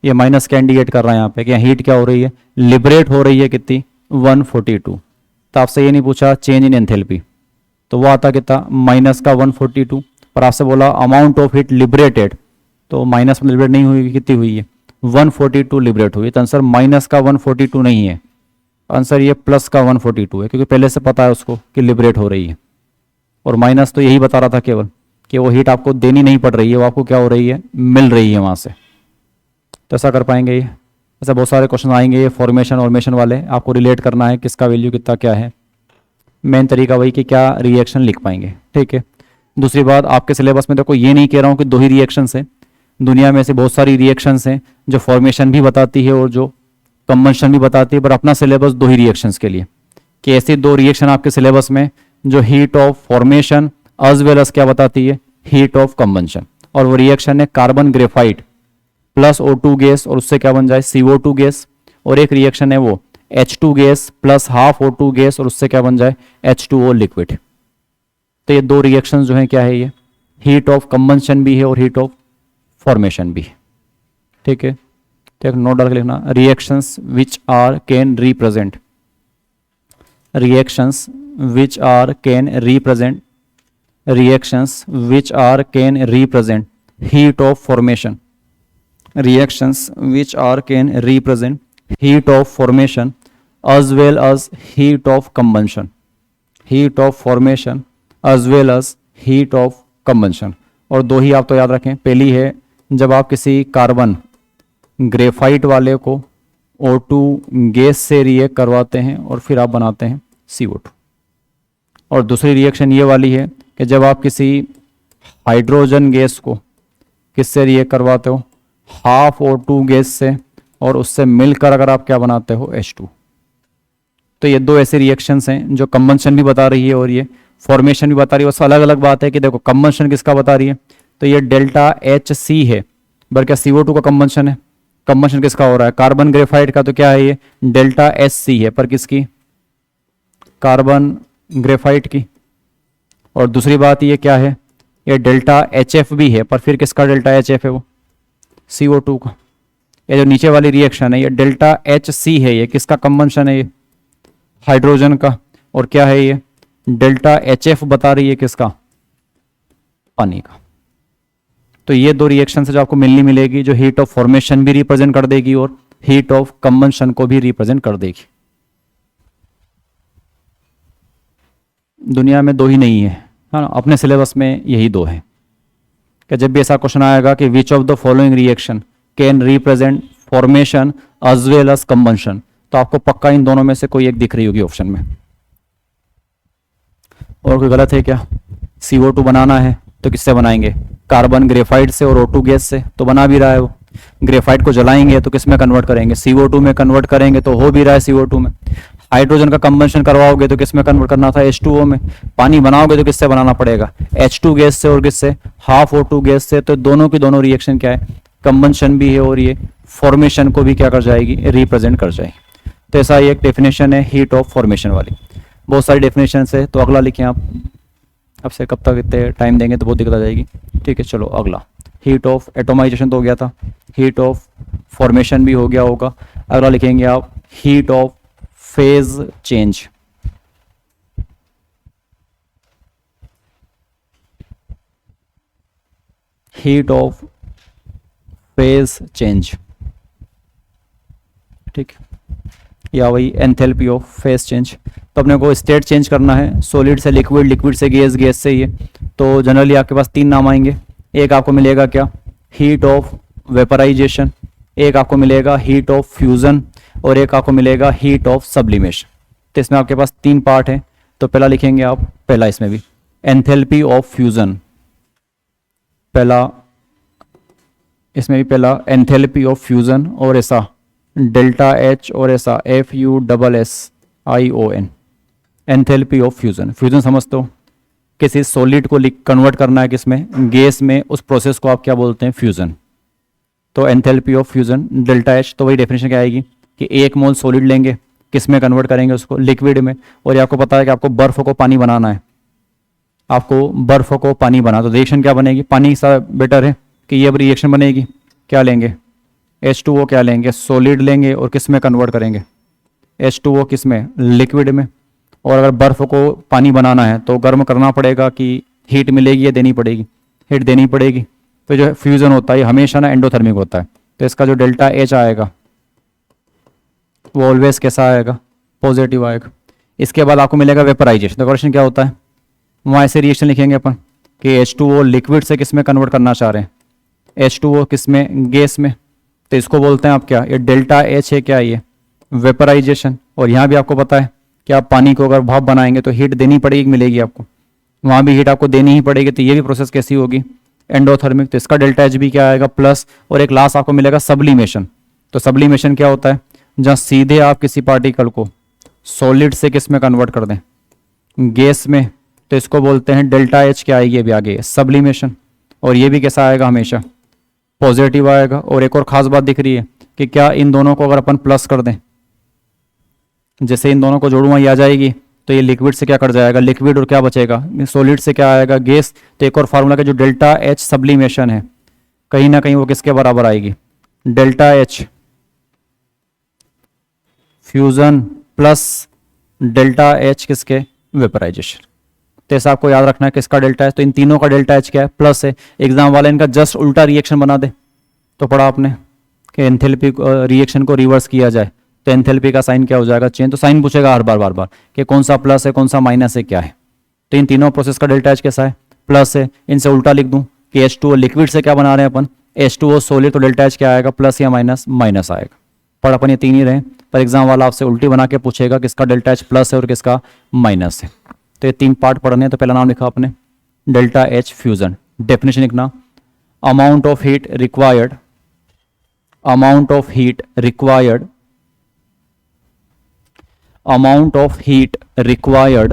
ये माइनस क्या इंडिकेट कर रहा है यहाँ पे कि यहाँ हीट क्या हो रही है? लिबरेट हो रही है। कितनी? 142। तो आपसे ये नहीं पूछा चेंज इन एंथैल्पी, तो वो आता कितना? माइनस का 142। पर आपसे बोला अमाउंट ऑफ हीट लिबरेटेड, तो माइनस में लिबरेट नहीं हुई, कितनी हुई है? 142 लिबरेट हुई। तो आंसर माइनस का 142 नहीं है, आंसर ये प्लस का 142 है, क्योंकि पहले से पता है उसको कि लिबरेट हो रही है। और माइनस तो यही बता रहा था केवल कि वो हीट आपको देनी नहीं पड़ रही है, वो आपको क्या हो रही है? मिल रही है वहाँ से। तो ऐसा कर पाएंगे ये? ऐसा बहुत सारे क्वेश्चन आएंगे ये फॉर्मेशन ऑर्मेशन वाले, आपको रिलेट करना है किसका वैल्यू कितना क्या है। मेन तरीका वही कि क्या रिएक्शन लिख पाएंगे। ठीक है, दूसरी बात, आपके सिलेबस में देखो ये नहीं कह रहा हूँ कि 2 ही रिएक्शंस हैं, दुनिया में ऐसे बहुत सारी रिएक्शंस हैं जो फॉर्मेशन भी बताती है और जो कंबंशन भी बताती है, पर अपना सिलेबस 2 ही रिएक्शंस के लिए, कि ऐसे 2 रिएक्शन आपके सिलेबस में जो heat of formation as well as क्या बताती है? Heat of combustion. और वो रिएक्शन है carbon graphite plus O2 gas और उससे क्या बन जाए? CO2 gas. और एक रिएक्शन है वो H2 gas plus half O2 gas और उससे क्या बन जाए? H2O liquid. तो ये 2 रिएक्शंस जो हैं क्या है? ये हीट ऑफ कंबंशन भी है और हीट ऑफ फॉर्मेशन भी है। ठीक है, तो एक नोट डाल के लिखना, reactions which are can represent, reactions which are can represent, reactions which are can represent heat of formation, reactions which are can represent heat of formation as well as heat of combustion, heat of formation as well as heat of combustion। और 2 ही आप तो याद रखें, पहली है जब आप किसी कार्बन ग्रेफाइट वाले को O2 गैस से रिएक्ट करवाते हैं और फिर आप बनाते हैं CO2। और दूसरी रिएक्शन ये वाली है कि जब आप किसी हाइड्रोजन गैस को किससे रिएक्ट करवाते हो? हाफ O2 गैस से, और उससे मिलकर अगर आप क्या बनाते हो? H2। तो ये 2 ऐसे रिएक्शंस हैं जो कंबंशन भी बता रही है और ये फॉर्मेशन भी बता रही है। बस अलग अलग बात है कि देखो कंबंशन किसका बता रही है, तो ये डेल्टा HC है, बल्कि CO2 का कंबंशन है। कंबंशन किसका हो रहा है? कार्बन ग्रेफाइट का, तो क्या है ये? डेल्टा SC है, पर किसकी? कार्बन ग्रेफाइट की। और दूसरी बात ये क्या है? ये डेल्टा HF भी है, पर फिर किसका डेल्टा HF है? वो CO2 का। ये जो नीचे वाली रिएक्शन है ये डेल्टा HC है, ये किसका कंबंशन है? ये हाइड्रोजन का। और क्या है ये? डेल्टा HF बता रही है किसका? पानी का। तो ये 2 रिएक्शन से जो आपको मिलनी मिलेगी, जो हीट ऑफ फॉर्मेशन भी रिप्रेजेंट कर देगी और हीट ऑफ कंबंशन को भी रिप्रेजेंट कर देगी। दुनिया में 2 ही नहीं है ना, अपने सिलेबस में यही 2 है। कि जब भी ऐसा क्वेश्चन आएगा कि which of the following reaction can represent formation as well as combustion, तो आपको पक्का इन दोनों में से कोई एक दिख रही होगी ऑप्शन में। और कोई गलत है क्या? CO2 बनाना है तो किससे बनाएंगे? कार्बन ग्रेफाइट से और O2 गैस से, तो बना भी रहा है वो। ग्रेफाइट को जलाएंगे तो किस में कन्वर्ट करेंगे? CO2 में कन्वर्ट करेंगे, तो हो भी रहा है CO2 में। हाइड्रोजन का कंबंशन करवाओगे तो किस में कन्वर्ट करना था? H2O में। पानी बनाओगे तो किससे बनाना पड़ेगा? H2 गैस से और किससे? हाफ O2 गैस से। तो दोनों की दोनों रिएक्शन क्या है? कंबंशन भी है और ये फॉर्मेशन को भी क्या कर जाएगी? रिप्रेजेंट कर जाएगी। तो ऐसा एक डेफिनेशन है हीट ऑफ फॉर्मेशन वाली। बहुत सारी डेफिनेशन है, तो अगला लिखें आप। अब से कब तक इतने टाइम देंगे तो बहुत दिक्कत आ जाएगी। ठीक है, चलो अगला। हीट ऑफ एटोमाइजेशन तो हो गया था, हीट ऑफ फॉर्मेशन भी हो गया होगा। अगला लिखेंगे आप heat of phase change. Heat of phase change, ठीक, या वही एंथैल्पी ऑफ फेज चेंज। तो अपने को स्टेट चेंज करना है, सॉलिड से लिक्विड, लिक्विड से गैस, गैस से ये। तो जनरली आपके पास 3 नाम आएंगे। एक आपको मिलेगा क्या? हीट ऑफ वेपराइजेशन, एक आपको मिलेगा हीट ऑफ फ्यूज़न और एक आपको मिलेगा हीट ऑफ सब्लिमेशन। तो इसमें आपके पास 3 पार्ट हैं। तो पहला लिखेंगे आप, पहला इसमें भी एंथैल्पी ऑफ फ्यूज़न, पहला इसमें भी पहला एंथैल्पी ऑफ फ्यूज़न और ऐसा डेल्टा एच और ऐसा FUSSION, enthalpy of fusion. Fusion समझते हो, किसी सॉलिड को कन्वर्ट करना है किसमें, गैस में, उस प्रोसेस को आप क्या बोलते हैं, फ्यूज़न। तो enthalpy of fusion delta H, तो वही डेफिनेशन क्या आएगी कि 1 मोल सॉलिड लेंगे, किस में कन्वर्ट करेंगे उसको, लिक्विड में। और ये आपको पता है कि आपको बर्फ़ को पानी बनाना है, आपको बर्फ़ को पानी बना, तो रिएक्शन क्या बनेगी, पानी सा बेटर है कि ये अब रिएक्शन बनेगी, क्या लेंगे H2O, क्या लेंगे सॉलिड लेंगे और किस में कन्वर्ट करेंगे H2O, किस में, लिक्विड में। और अगर बर्फ़ को पानी बनाना है तो गर्म करना पड़ेगा कि हीट मिलेगी या देनी पड़ेगी, हीट देनी पड़ेगी। तो जो फ्यूज़न होता है हमेशा ना एंडोथर्मिक होता है, तो इसका जो डेल्टा एच आएगा वो ऑलवेज कैसा आएगा, पॉजिटिव आएगा। इसके बाद आपको मिलेगा वेपराइजेशन। तो क्वेश्चन क्या होता है, वहाँ ऐसे रिएक्शन लिखेंगे अपन कि H2O लिक्विड से किस में कन्वर्ट करना चाह रहे हैं, H2O किस में, गैस में। तो इसको बोलते हैं आप क्या, ये डेल्टा एच है क्या, ये वेपराइजेशन। और यहाँ भी आपको पता है कि आप पानी को अगर भाप बनाएंगे तो हीट देनी पड़ेगी, मिलेगी आपको, वहाँ भी हीट आपको देनी ही पड़ेगी। तो ये भी प्रोसेस कैसी होगी, एंडोथर्मिक। तो इसका डेल्टा एच भी क्या आएगा, प्लस। और एक लास्ट आपको मिलेगा सब्लिमेशन। तो सब्लिमेशन क्या होता है, जहाँ सीधे आप किसी पार्टिकल को सॉलिड से किस में कन्वर्ट कर दें, गैस में। तो इसको बोलते हैं डेल्टा एच, क्या आएगी अभी आगे, सब्लिमेशन। और ये भी कैसा आएगा, हमेशा पॉजिटिव आएगा। और एक और ख़ास बात दिख रही है कि क्या इन दोनों को अगर अपन प्लस कर दें, जैसे इन दोनों को जोड़ूंगा ये आ जाएगी, तो ये लिक्विड से क्या कर जाएगा, लिक्विड, और क्या बचेगा, सॉलिड से क्या आएगा, गैस। तो एक और फार्मूला का जो डेल्टा एच सब्लिमेशन है, कहीं ना कहीं वो किसके बराबर आएगी, delta H fusion plus delta H किसके, वेपराइजेशन। तो ऐसा आपको याद रखना है किसका डेल्टा एच, तो इन तीनों का डेल्टा एच क्या है, प्लस है। एग्जाम वाले इनका जस्ट उल्टा रिएक्शन बना दे, तो पढ़ा आपने कि एंथैल्पी रिएक्शन को रिवर्स किया जाए तो एंथैल्पी का साइन क्या हो जाएगा, चेंज। तो साइन पूछेगा हर बार बार कि कौन सा प्लस है कौन सा माइनस है, क्या है। तो इन तीनों प्रोसेस का डेल्टा एच कैसा है, प्लस है। इनसे उल्टा लिख दूं कि H2O लिक्विड से क्या बना रहे हैं अपन, H2O सॉलिड, तो डेल्टा एच क्या आएगा, प्लस या माइनस, माइनस आएगा। पर अपन ये 3 ही रहे, पर एग्जाम वाला आपसे उल्टी बना के पूछेगा किसका डेल्टा एच प्लस है और किसका माइनस है। तो ये 3 पार्ट पढ़ने हैं। तो पहला नाम लिखा आपने डेल्टा एच फ्यूज़न। डेफिनेशन लिखना, amount of heat required, amount of heat required, amount of heat required,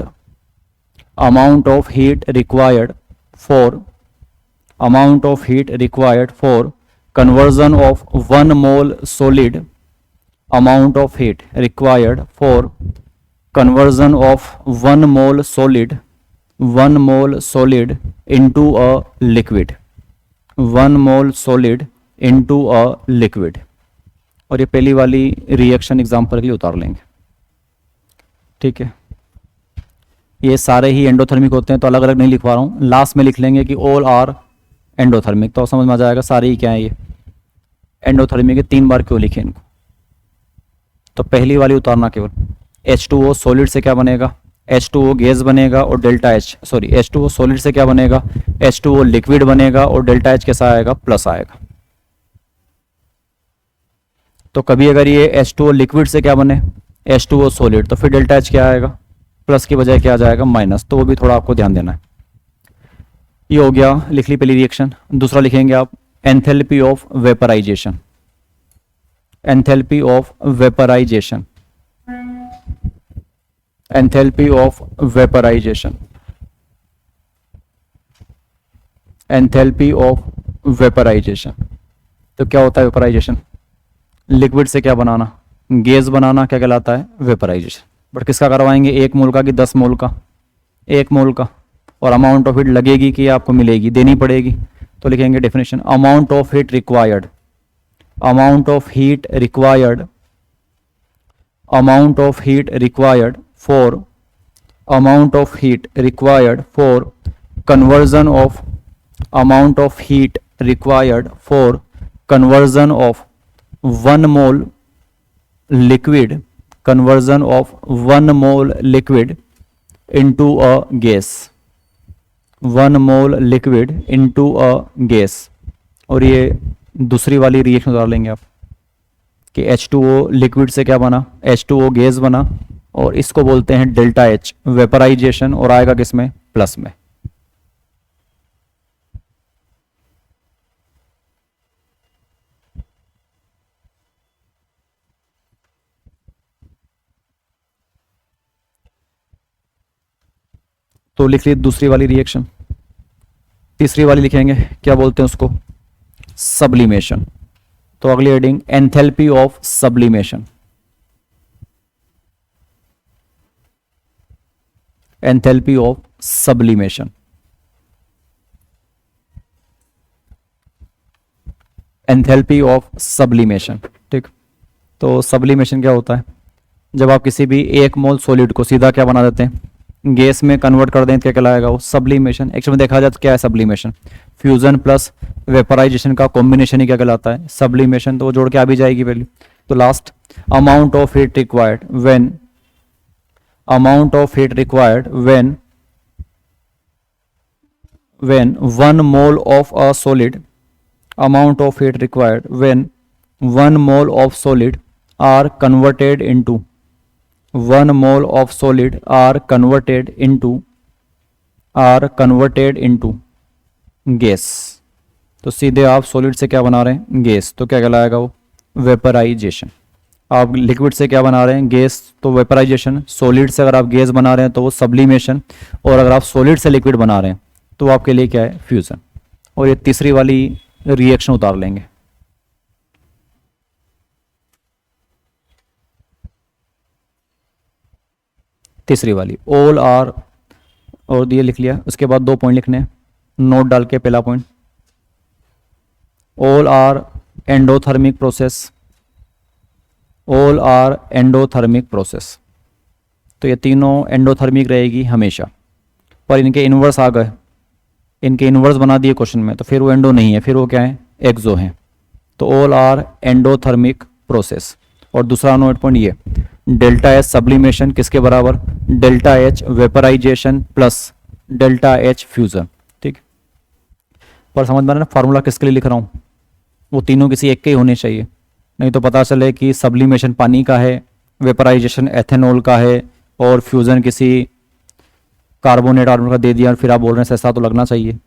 amount of heat required for, amount of heat required for conversion of 1 mole solid, amount of heat required for conversion of 1 mole solid, 1 mole solid into a liquid, 1 mole solid into a liquid। और ये पहली वाली reaction example के लिए उतार लेंगे, ठीक है। ये सारे ही एंडोथर्मिक होते हैं, तो अलग अलग नहीं लिखवा रहा हूँ, लास्ट में लिख लेंगे कि ऑल आर एंडोथर्मिक, तो समझ में आ जाएगा सारे ही क्या है, ये एंडोथर्मिक है। 3 बार क्यों लिखे इनको, तो पहली वाली उतारना केवल, H2O सॉलिड से क्या बनेगा, H2O गैस बनेगा और delta H, sorry H2O solid से क्या बनेगा, H2O लिक्विड बनेगा और डेल्टा एच कैसा आएगा, प्लस आएगा। तो कभी अगर ये H2O लिक्विड से क्या बने, H2O सॉलिड, तो फिर डेल्टा एच क्या आएगा, प्लस की बजाय क्या आ जाएगा, माइनस। तो वो भी थोड़ा आपको ध्यान देना है। ये हो गया, लिख ली पहली रिएक्शन। दूसरा लिखेंगे आप enthalpy of vaporization, enthalpy of vaporization, enthalpy of vaporization, enthalpy of vaporization. तो क्या होता है वेपराइजेशन, लिक्विड से क्या बनाना, गैस बनाना, क्या कहलाता है, वेपराइजेशन। बट किसका करवाएंगे, 1 मोल का कि 10 मोल का, 1 मोल का। और अमाउंट ऑफ हीट लगेगी कि आपको मिलेगी, देनी पड़ेगी। तो लिखेंगे definition, amount of heat required, amount of heat required, amount of heat required for, amount of heat required for conversion of, amount of heat required for conversion of 1 mole liquid, conversion of 1 mole liquid into a gas, 1 mole liquid into a gas, और ये दूसरी वाली reaction उतार लेंगे आप कि H2O liquid से क्या बना, H2O गैस बना, और इसको बोलते हैं डेल्टा H वेपराइजेशन, और आएगा किसमें, प्लस में। तो लिख ली दूसरी वाली रिएक्शन। तीसरी वाली लिखेंगे, क्या बोलते हैं उसको, सब्लिमेशन। तो अगली heading enthalpy of sublimation. Enthalpy of sublimation, enthalpy of sublimation. ठीक, तो सब्लिमेशन क्या होता है, जब आप किसी भी 1 मोल सॉलिड को सीधा क्या बना देते हैं, गैस में कन्वर्ट कर दें तो क्या कहलाएगा वो, सब्लिमेशन। एक्चुअली में देखा जाए तो क्या है सब्लिमेशन, फ्यूजन प्लस वेपराइजेशन का कॉम्बिनेशन ही क्या कहलाता है, सब्लिमेशन। तो वो जोड़ के आ भी जाएगी वैल्यू। तो last, amount of heat required when, amount of heat required when 1 mole of a solid, amount of heat required when 1 mole of solid are converted into 1 mole of solid are converted into gas. तो सीधे आप solid से क्या बना रहे हैं, gas, तो क्या कहलाएगा वो, वेपराइजेशन। आप लिक्विड से क्या बना रहे हैं, गैस, तो वेपराइजेशन। सॉलिड से अगर आप गैस बना रहे हैं तो वो सब्लिमेशन, और अगर आप सॉलिड से लिक्विड बना रहे हैं तो आपके लिए क्या है, फ्यूजन। और ये तीसरी वाली रिएक्शन उतार लेंगे। तीसरी वाली ऑल आर, और ये लिख लिया। उसके बाद 2 पॉइंट लिखने हैं, नोट डाल के। पहला point, all are endothermic process, all are endothermic process. तो ये तीनों एंडोथर्मिक रहेगी हमेशा, पर इनके इन्वर्स आ गए, इनके इन्वर्स बना दिए क्वेश्चन में, तो फिर वो एंडो नहीं है, फिर वो क्या है, एक्सो है। तो ऑल आर एंडोथर्मिक प्रोसेस। और दूसरा नोट पॉइंट ये, डेल्टा एच सब्लिमेशन किसके बराबर, delta H vaporization plus delta H fusion. ठीक, पर समझ में आ रहा है ना फार्मूला किसके लिए लिख रहा हूँ, वो तीनों किसी एक के ही होने चाहिए, नहीं तो पता चले कि सब्लिमेशन पानी का है, वेपराइजेशन एथेनॉल का है, और फ्यूज़न किसी कार्बोनेट आर्मर का दे दिया, और फिर आप बोल रहे हैं ऐसा तो लगना चाहिए, है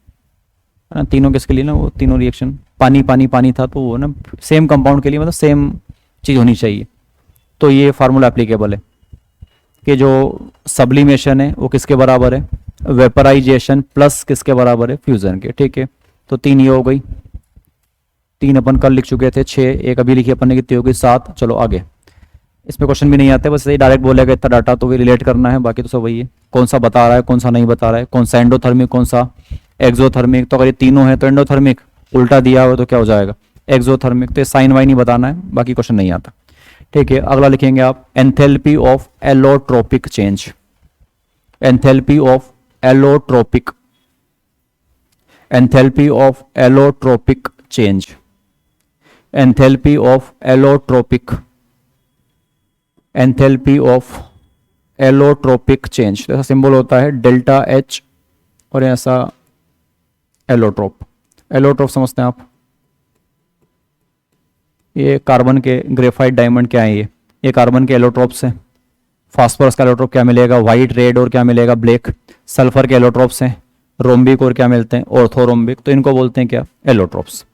ना। तीनों किसके लिए ना, वो तीनों रिएक्शन पानी पानी पानी था, तो वो ना सेम कंपाउंड के लिए मतलब सेम चीज़ होनी चाहिए। तो ये फार्मूला एप्लीकेबल है कि जो सब्लिमेशन है वो किसके बराबर है, वेपराइजेशन प्लस किसके बराबर है, फ्यूज़न के। ठीक है, तो 3 ये हो गई, 3 अपन कल लिख चुके थे, 6 एक अभी लिखी अपन ने, कितनी होगी, 7। चलो आगे, इसमें क्वेश्चन भी नहीं आते, बस यही डायरेक्ट बोलेगा इतना डाटा तो भी रिलेट करना है, बाकी तो सब वही है, कौन सा बता रहा है कौन सा नहीं बता रहा है, कौन सा एंडोथर्मिक कौन सा एक्सोथर्मिक। तो अगर ये तीनों है तो एंडोथर्मिक, उल्टा दिया हुआ तो क्या हो जाएगा, एक्सोथर्मिक। तो ये साइन वाइन नहीं बताना है, बाकी क्वेश्चन नहीं आता। ठीक है, अगला लिखेंगे आप, enthalpy of allotropic change, enthalpy of allotropic, enthalpy of allotropic change, enthalpy of allotropic, enthalpy of allotropic change. ऐसा सिंबल होता है डेल्टा एच, और ऐसा एलोट्रोप। एलोट्रोप समझते हैं आप, ये कार्बन के ग्रेफाइट डायमंड क्या है, ये कार्बन के एलोट्रोप्स हैं। फास्फोरस का एलोट्रोप क्या मिलेगा, वाइट, रेड, और क्या मिलेगा, ब्लैक। सल्फर के एलोट्रोप्स हैं रोम्बिक, और क्या मिलते हैं, ऑर्थोरोम्बिक। तो इनको बोलते हैं क्या, एलोट्रोप्स।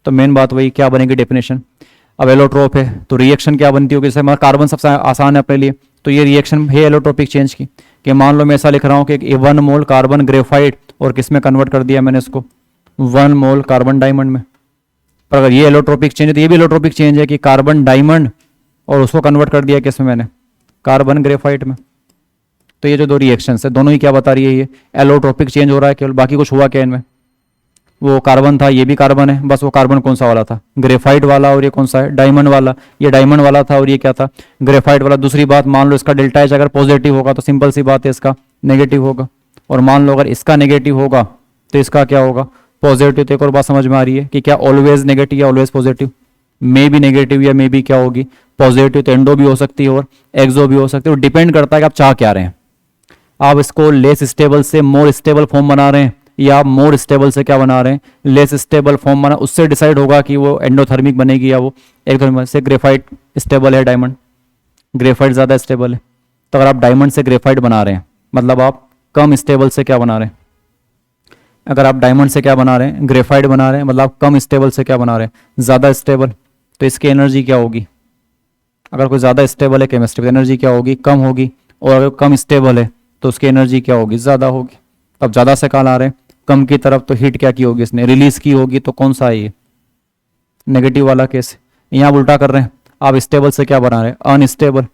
तो मेन बात वही, क्या बनेगी डेफिनेशन। अब एलोट्रोप है तो रिएक्शन क्या बनती होगी, जैसे हमारा कार्बन सबसे आसान है अपने लिए, तो ये रिएक्शन है एलोट्रोपिक चेंज की, कि मान लो मैं ऐसा लिख रहा हूँ कि 1 मोल कार्बन ग्रेफाइट, और किस में कन्वर्ट कर दिया मैंने इसको, 1 मोल कार्बन डायमंड में। पर अगर ये एलोट्रोपिक चेंज है तो ये भी एलोट्रोपिक चेंज है कि कार्बन डायमंड, और उसको कन्वर्ट कर दिया किस में मैंने, कार्बन ग्रेफाइट में। तो ये जो 2 रिएक्शंस है, दोनों ही क्या बता रही है, ये एलोट्रोपिक चेंज हो रहा है केवल, बाकी कुछ हुआ क्या इनमें। वो कार्बन था, ये भी कार्बन है, बस वो कार्बन कौन सा वाला था, ग्रेफाइट वाला, और ये कौन सा है, डायमंड वाला। ये डायमंड वाला था और ये क्या था, ग्रेफाइट वाला। दूसरी बात, मान लो इसका डेल्टा एच अगर पॉजिटिव होगा तो सिंपल सी बात है इसका नेगेटिव होगा, और मान लो अगर इसका नेगेटिव होगा तो इसका क्या होगा, पॉजिटिव। तो एक और बात समझ में आ रही है कि क्या ऑलवेज नेगेटिव या always positive, may be negative या मे बी क्या होगी, पॉजिटिव। तो एंडो भी हो सकती है और एक्सो भी हो सकती है, और डिपेंड करता है कि आप चाह क्या रहे हैं। आप इसको लेस स्टेबल से मोर स्टेबल फॉर्म बना रहे हैं, या मोर स्टेबल से क्या बना रहे हैं, लेस स्टेबल फॉर्म बना, उससे डिसाइड होगा कि वो एंडोथर्मिक बनेगी या वो एक्सोथर्मिक। से ग्रेफाइट स्टेबल है, डायमंड, ग्रेफाइट ज़्यादा स्टेबल है। तो अगर आप डायमंड से ग्रेफाइट बना रहे हैं मतलब आप कम स्टेबल से क्या बना रहे हैं, अगर आप डायमंड से क्या बना रहे हैं, ग्रेफाइट बना रहे हैं, मतलब आप कम स्टेबल से क्या बना रहे हैं, ज़्यादा स्टेबल। तो इसकी एनर्जी क्या होगी, अगर कोई ज़्यादा स्टेबल है केमिस्ट्री तो एनर्जी क्या होगी, कम होगी। और अगर कम स्टेबल है तो उसकी एनर्जी क्या होगी, ज़्यादा होगी। अब ज़्यादा से कहाँ ला रहे हैं, कम की तरफ, तो हीट क्या की होगी, इसने रिलीज की होगी। तो कौन सा है ये, नेगेटिव वाला केस। यहाँ उल्टा कर रहे हैं, आप स्टेबल से क्या बना रहे हैं, अनस्टेबल,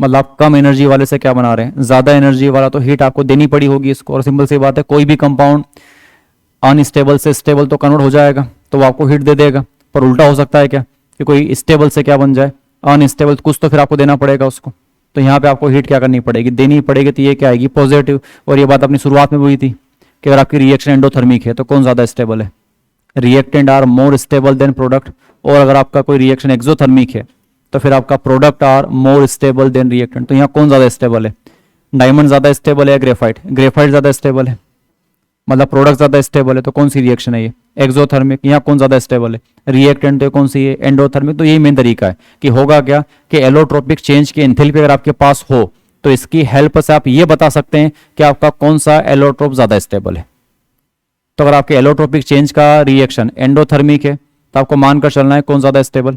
मतलब आप कम एनर्जी वाले से क्या बना रहे हैं, ज़्यादा एनर्जी वाला। तो हीट आपको देनी पड़ी होगी इसको। और सिंपल सी बात है, कोई भी कंपाउंड अनस्टेबल से स्टेबल तो कन्वर्ट हो जाएगा, तो वो आपको हीट दे देगा। पर उल्टा हो सकता है क्या, कि कोई स्टेबल से क्या बन जाए, अनस्टेबल, कुछ तो फिर आपको देना पड़ेगा उसको। तो यहाँ पे आपको हीट क्या करनी पड़ेगी, देनी पड़ेगी। तो ये क्या आएगी, पॉजिटिव। और ये बात अपनी शुरुआत में हुई थी कि अगर आपकी रिएक्शन एंडोथर्मिक है तो कौन ज़्यादा स्टेबल है, reactant are more stable than product. और अगर आपका कोई रिएक्शन एक्सोथर्मिक है तो फिर आपका product are more stable than reactant. तो यहाँ कौन ज़्यादा स्टेबल है, डायमंड ज़्यादा स्टेबल है, ग्रेफाइट, ग्रेफाइट ज़्यादा स्टेबल है, मतलब प्रोडक्ट ज़्यादा स्टेबल है। तो कौन सी रिएक्शन है ये, एक्सोथर्मिक। यहाँ कौन ज़्यादा स्टेबल है, रिएक्टेंट। तो कौन सी है, एंडोथर्मिक। तो यही मेन तरीका है कि होगा क्या, कि एलोट्रोपिक चेंज की एंथैल्पी अगर आपके पास हो तो इसकी हेल्प से आप ये बता सकते हैं कि आपका कौन सा एलोट्रोप ज़्यादा स्टेबल है। तो अगर आपके एलोट्रोपिक चेंज का रिएक्शन एंडोथर्मिक है तो आपको मानकर चलना है कौन ज़्यादा स्टेबल,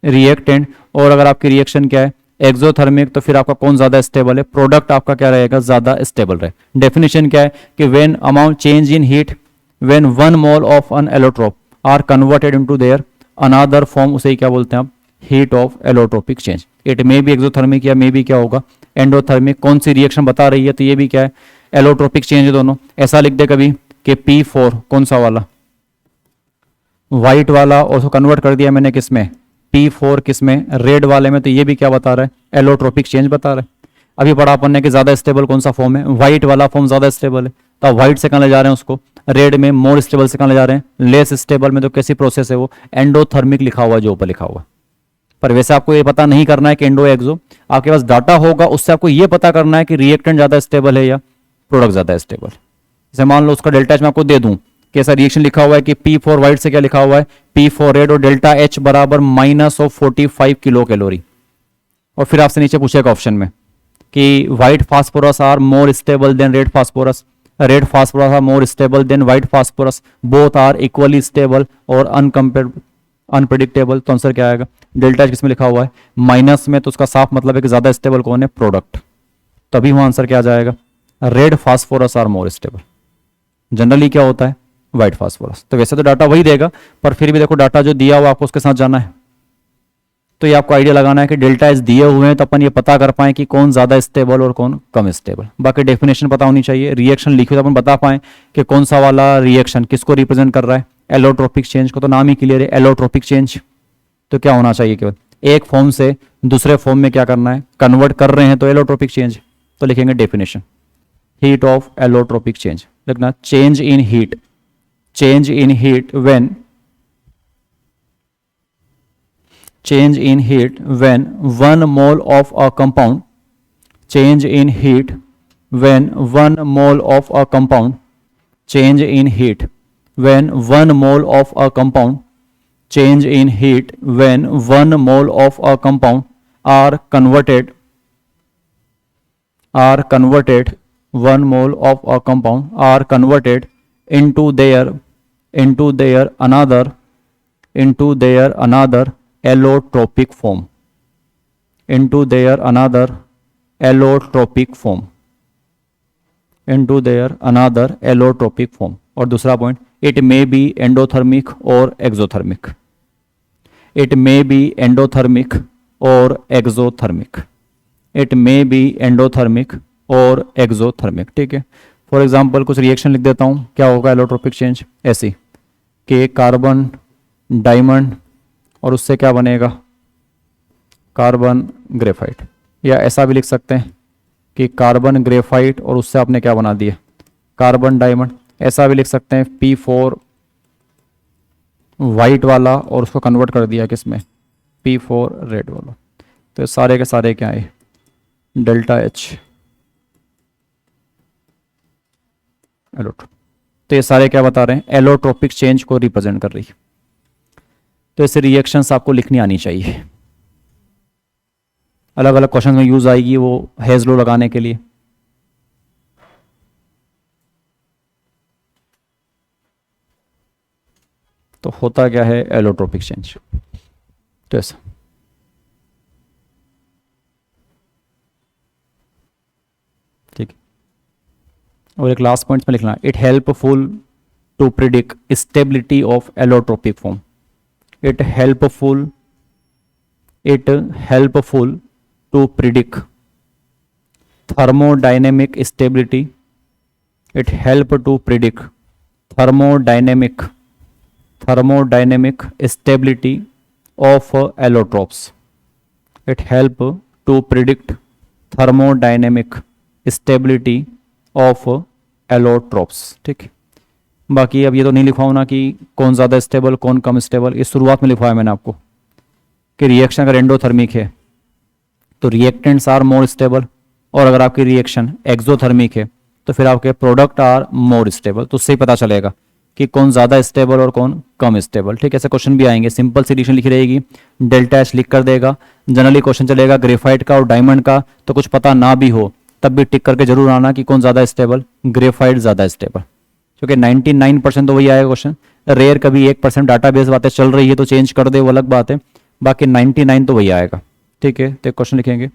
रिएक्टेंट। और अगर आपकी रिएक्शन क्या है, एक्सोथर्मिक, तो फिर आपका कौन ज़्यादा स्टेबल है, प्रोडक्ट आपका क्या रहेगा, ज़्यादा स्टेबल रहे। डेफिनेशन क्या है कि when amount change in heat, when 1 mole of an allotrope are converted into their another form, उसे ही क्या बोलते हैं आप, heat of allotropic change. It may be exothermic या मे बी क्या होगा, एंडोथर्मिक। कौन सी रिएक्शन बता रही है, तो ये भी क्या है, एलोट्रोपिक चेंज है दोनों। ऐसा लिख दे कभी कि P4 कौन सा वाला, व्हाइट वाला, और उसको कन्वर्ट कर दिया मैंने किस में, P4 किस में, रेड वाले में। तो ये भी क्या बता रहा है, एलोट्रोपिक चेंज बता रहा है। अभी पढ़ा अपन ने कि ज्यादा स्टेबल कौन सा फॉर्म है, व्हाइट वाला फॉर्म ज्यादा स्टेबल है। तो व्हाइट से कहाँ ले जा रहे हैं उसको, रेड में। मोर स्टेबल से कहाँ ले जा रहे हैं, लेस स्टेबल में। तो कैसी प्रोसेस है वो, एंडोथर्मिक लिखा हुआ है जो ऊपर लिखा हुआ है। पर वैसे आपको ये पता नहीं करना है कि एंडो एक्सो, आपके पास डाटा होगा उससे आपको ये पता करना है कि रिएक्टेंट ज्यादा स्टेबल है या प्रोडक्ट ज्यादा स्टेबल। जैसे मान लो उसका डेल्टा एच मैं आपको दे दूं कि ऐसा रिएक्शन लिखा हुआ है कि P4 व्हाइट से क्या लिखा हुआ है, P4 रेड, और डेल्टा एच बराबर -45 किलो कैलोरी। और फिर आपसे नीचे पूछेगा ऑप्शन में कि white phosphorus are more stable than red phosphorus, red phosphorus are more stable than white phosphorus, both are equally stable और अनप्रेडिक्टेबल। तो आंसर क्या आएगा, डेल्टा एच किसमें लिखा हुआ है, माइनस में। तो उसका साफ मतलब है कि ज्यादा स्टेबल कौन है, प्रोडक्ट। तभी वहां आंसर क्या आ जाएगा, red phosphorus are more stable. Generally क्या होता है, व्हाइट फास्फोरस। तो वैसे तो डाटा वही देगा, पर फिर भी देखो डाटा जो दिया हुआ आपको उसके साथ जाना है। तो ये आपको आइडिया लगाना है कि डेल्टा एच दिए हुए हैं तो अपन ये पता कर पाए कि कौन ज्यादा स्टेबल और कौन कम स्टेबल। बाकी डेफिनेशन पता होनी चाहिए, रिएक्शन लिखी तो अपन बता पाए कि कौन सा वाला रिएक्शन किसको रिप्रेजेंट कर रहा है, एलोट्रोपिक चेंज को। तो नाम ही क्लियर है, एलोट्रोपिक चेंज। तो क्या होना चाहिए, केवल एक फॉर्म से दूसरे फॉर्म में क्या करना है, कन्वर्ट कर रहे हैं, तो एलोट्रोपिक चेंज। तो लिखेंगे definition, heat of allotropic change लिखना, change in heat, change in heat when change in heat when 1 mole of a compound, change in heat when 1 mole of a compound, change in heat when 1 mole of a compound, change in heat when 1 mole of a compound are converted 1 mole of a compound are converted into their another allotropic form, into their another allotropic form, into their another allotropic form। और दूसरा point, it may be endothermic or exothermic, it may be endothermic or exothermic, it may be endothermic और exothermic। ठीक है, for example कुछ reaction लिख देता हूँ, क्या होगा एलोट्रोपिक चेंज, ऐसी कि कार्बन डायमंड और उससे क्या बनेगा, कार्बन ग्रेफाइट। या ऐसा भी लिख सकते हैं कि कार्बन ग्रेफाइट और उससे आपने क्या बना दिया, कार्बन डायमंड। ऐसा भी लिख सकते हैं P4 वाइट वाला और उसको कन्वर्ट कर दिया किसमें, P4 रेड वाला। तो सारे के सारे क्या है, डेल्टा एच एलोट्रोप। तो ये सारे क्या बता रहे हैं, एलोट्रोपिक चेंज को रिप्रेजेंट कर रही है। तो ऐसे रिएक्शंस आपको लिखनी आनी चाहिए, अलग अलग क्वेश्चन में यूज आएगी वो हेज लॉ लगाने के लिए। तो होता क्या है एलोट्रोपिक चेंज, तो ऐसा। ठीक है, और एक लास्ट पॉइंट में लिखना, it helpful to predict stability of allotropic form. It helpful to predict thermodynamic stability. It help to predict thermodynamic stability of allotropes. It help to predict thermodynamic stability of allotropes. ठीक है, बाकी अब ये तो नहीं लिखवाऊँ ना कि कौन ज़्यादा स्टेबल कौन कम स्टेबल, इस शुरुआत में लिखवाया मैंने आपको कि रिएक्शन अगर एंडोथर्मिक है तो रिएक्टेंट्स आर मोर स्टेबल, और अगर आपकी रिएक्शन एक्सोथर्मिक है तो फिर आपके प्रोडक्ट आर मोर स्टेबल। तो उससे ही पता चलेगा कि कौन ज़्यादा स्टेबल और कौन कम स्टेबल। ठीक है, ऐसे क्वेश्चन भी आएंगे, सिंपल सी एडिशन लिखी रहेगी, डेल्टा एच लिख कर देगा। जनरली क्वेश्चन चलेगा ग्रेफाइट का और डायमंड का, तो कुछ पता ना भी हो तब भी टिक करके जरूर आना कि कौन ज़्यादा स्टेबल, ग्रेफाइट ज़्यादा स्टेबल, क्योंकि 99% तो वही आएगा क्वेश्चन। रेयर कभी 1% डाटाबेस बातें चल रही है तो चेंज कर दे, वो अलग बात है, बाकी 99 तो वही आएगा। ठीक है, तो क्वेश्चन लिखेंगे,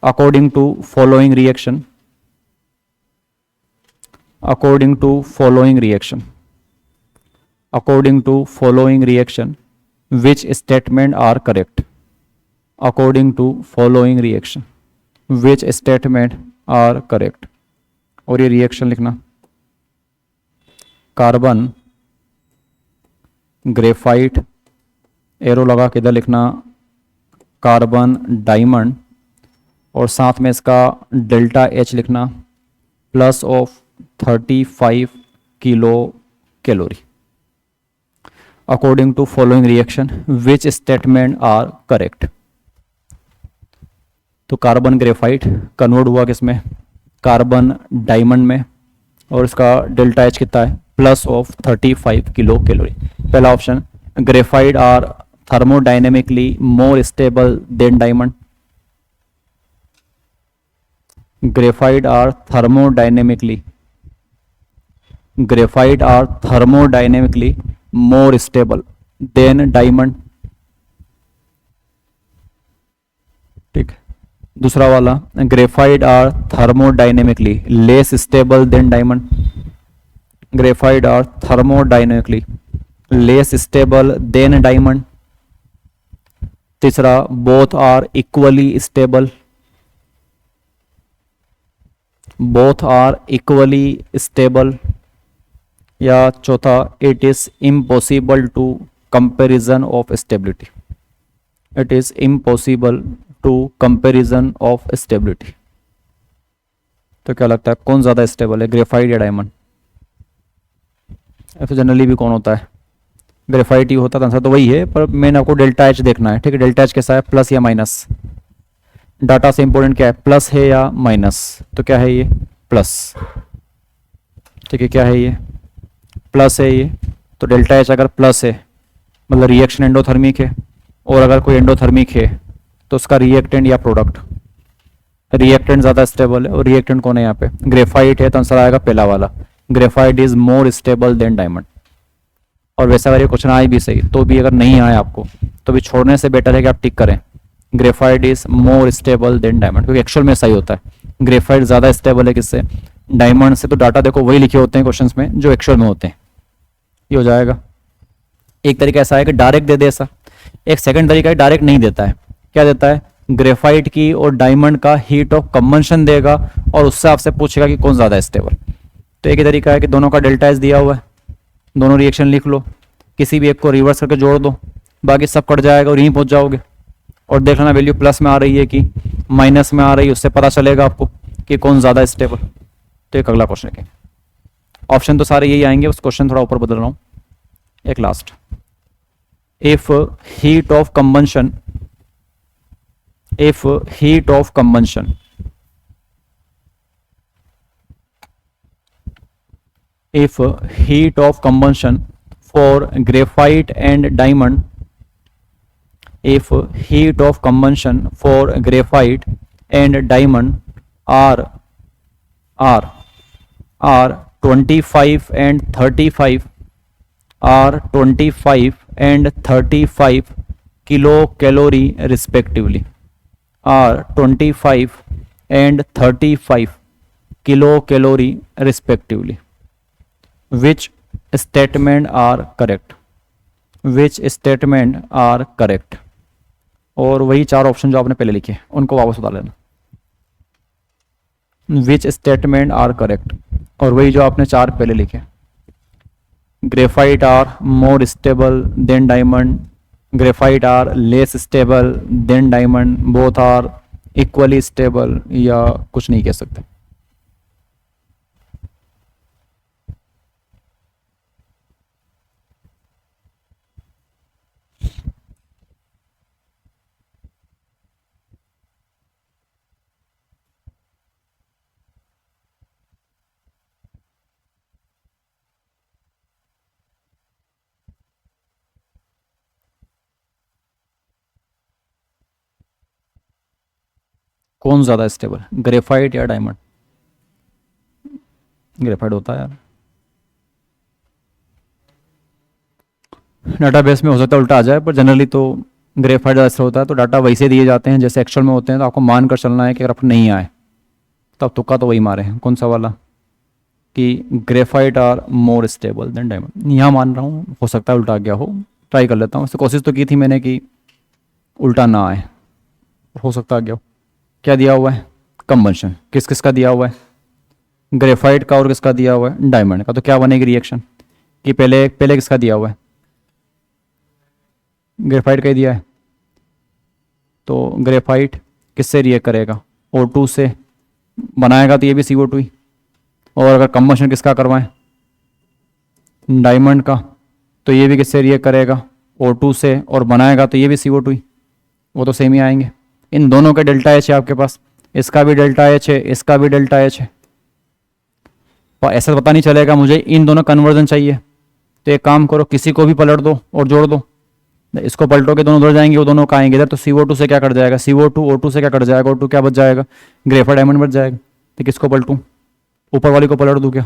according to following reaction, according to following reaction, according to following reaction which statement are correct, according to following reaction which statement are correct. और ये रिएक्शन लिखना, कार्बन ग्रेफाइट, एरो लगा के इधर लिखना कार्बन डायमंड, और साथ में इसका डेल्टा एच लिखना plus of 35 kilo calorie, according to following reaction which statement are correct. तो कार्बन ग्रेफाइट कन्वर्ट हुआ किसमें, कार्बन डायमंड में, और इसका डेल्टा एच कितना है, प्लस ऑफ 35 किलो कैलोरी। पहला option, graphite are thermodynamically more stable than diamond. Graphite are thermodynamically more stable than diamond. ठीक, दूसरा वाला, graphite are thermodynamically less stable than diamond. Graphite are thermodynamically less stable than diamond. तीसरा, both are equally stable, both are equally stable. या चौथा, it is impossible to comparison of stability, it is impossible to comparison of stability. तो क्या लगता है कौन ज़्यादा stable है, ग्रेफाइट या डायमंड? ऐसे जनरली भी कौन होता है, ग्रेफाइट ही होता है, आंसर तो वही है, पर मैंने आपको डेल्टा एच देखना है। ठीक है, डेल्टा एच कैसा है, प्लस या माइनस, डाटा से इंपॉर्टेंट क्या है, प्लस है या माइनस, तो क्या है ये प्लस। ठीक है, क्या है ये प्लस है ये, तो डेल्टा एच अगर प्लस है मतलब रिएक्शन एंडोथर्मिक है, और अगर कोई एंडोथर्मिक है तो उसका रिएक्टेंट या प्रोडक्ट, रिएक्टेंट ज़्यादा स्टेबल है, और रिएक्टेंट कौन है यहाँ पे, ग्रेफाइट है, तो आंसर आएगा पहला वाला, graphite is more stable than diamond. और वैसा अगर ये क्वेश्चन आए भी सही तो भी अगर नहीं आए आपको तो भी छोड़ने से बेटर है कि आप टिक करें graphite is more stable than diamond, क्योंकि एक्चुअल में सही होता है, ग्रेफाइट ज़्यादा स्टेबल है किससे, डायमंड से। तो डाटा देखो वही लिखे होते हैं क्वेश्चंस में जो एक्चुअल में होते हैं, ये हो जाएगा। एक तरीका ऐसा है कि डायरेक्ट दे दे ऐसा, एक सेकंड तरीका है डायरेक्ट नहीं देता है। क्या देता है, ग्रेफाइट की और डायमंड का हीट ऑफ कंबंशन देगा और उससे आपसे पूछेगा कि कौन ज़्यादा स्टेबल। तो एक ही तरीका है कि दोनों का डेल्टा एच दिया हुआ है, दोनों रिएक्शन लिख लो, किसी भी एक को रिवर्स करके जोड़ दो, बाकी सब कट जाएगा और यहीं पहुंच जाओगे। और देख लेना वैल्यू प्लस में आ रही है कि माइनस में आ रही है, उससे पता चलेगा आपको कि कौन ज़्यादा स्टेबल। तो एक अगला क्वेश्चन है, ऑप्शन तो सारे यही आएंगे, उस क्वेश्चन थोड़ा ऊपर बदल रहा हूँ। एक last, if heat of combustion, if heat of combustion if heat of combustion for graphite and diamond, if heat of combustion for graphite and diamond are are are 25 and 35, are 25 and 35 kilocalorie respectively, are 25 and 35 kilocalorie respectively. Which statement are correct? Which statement are correct? और वही चार option जो आपने पहले लिखे उनको वापस बता लेना. विच स्टेटमेंट आर करेक्ट, और वही जो आपने चार पहले लिखे. Graphite are more stable than diamond, graphite are less stable than diamond, both are equally stable, या कुछ नहीं कह सकते. कौन ज़्यादा स्टेबल, ग्रेफाइट या डायमंड? ग्रेफाइट होता है यार. डाटाबेस में हो सकता है उल्टा आ जाए, पर जनरली तो ग्रेफाइट ज़्यादा स्टेबल होता है. तो डाटा वैसे दिए जाते हैं जैसे एक्चुअल में होते हैं, तो आपको मान कर चलना है कि अगर आप नहीं आए तो आप तुक्का तो वही मारे हैं. कौन सा वाला? कि graphite are more stable than diamond. यहाँ मान रहा हूँ, हो सकता है उल्टा आ गया हो. ट्राई कर लेता हूँ. वैसे कोशिश तो की थी मैंने कि उल्टा ना आए, हो सकता आ गया हो. क्या दिया हुआ है? कंबंशन. किस किस का दिया हुआ है? ग्रेफाइट का, और किसका दिया हुआ है? डायमंड का. तो क्या बनेगी रिएक्शन? कि पहले पहले किसका दिया हुआ है? ग्रेफाइट का ही दिया है. तो ग्रेफाइट किससे रिएक्ट करेगा? O2 से. बनाएगा तो ये भी CO2 ही. और अगर कंबंशन किसका करवाएं? डायमंड का. तो ये भी किससे रिएक्ट करेगा? O2 से. और बनाएगा तो ये भी CO2 ही. वो तो सेम ही आएंगे. इन दोनों के डेल्टा एच है आपके पास. इसका भी डेल्टा एच है, इसका भी डेल्टा एच है. और ऐसा पता नहीं चलेगा, मुझे इन दोनों कन्वर्जन चाहिए. तो एक काम करो, किसी को भी पलट दो और जोड़ दो. इसको पलटोगे दोनों उधर जाएंगे, वो दोनों का आएंगे इधर. तो CO2 से क्या कट जाएगा? CO2 O2 से क्या कट जाएगा? O2 क्या बच जाएगा? ग्रेफाइट डायमंड बच जाएगा. तो किसको पलटूं? ऊपर वाली को पलट दूं क्या?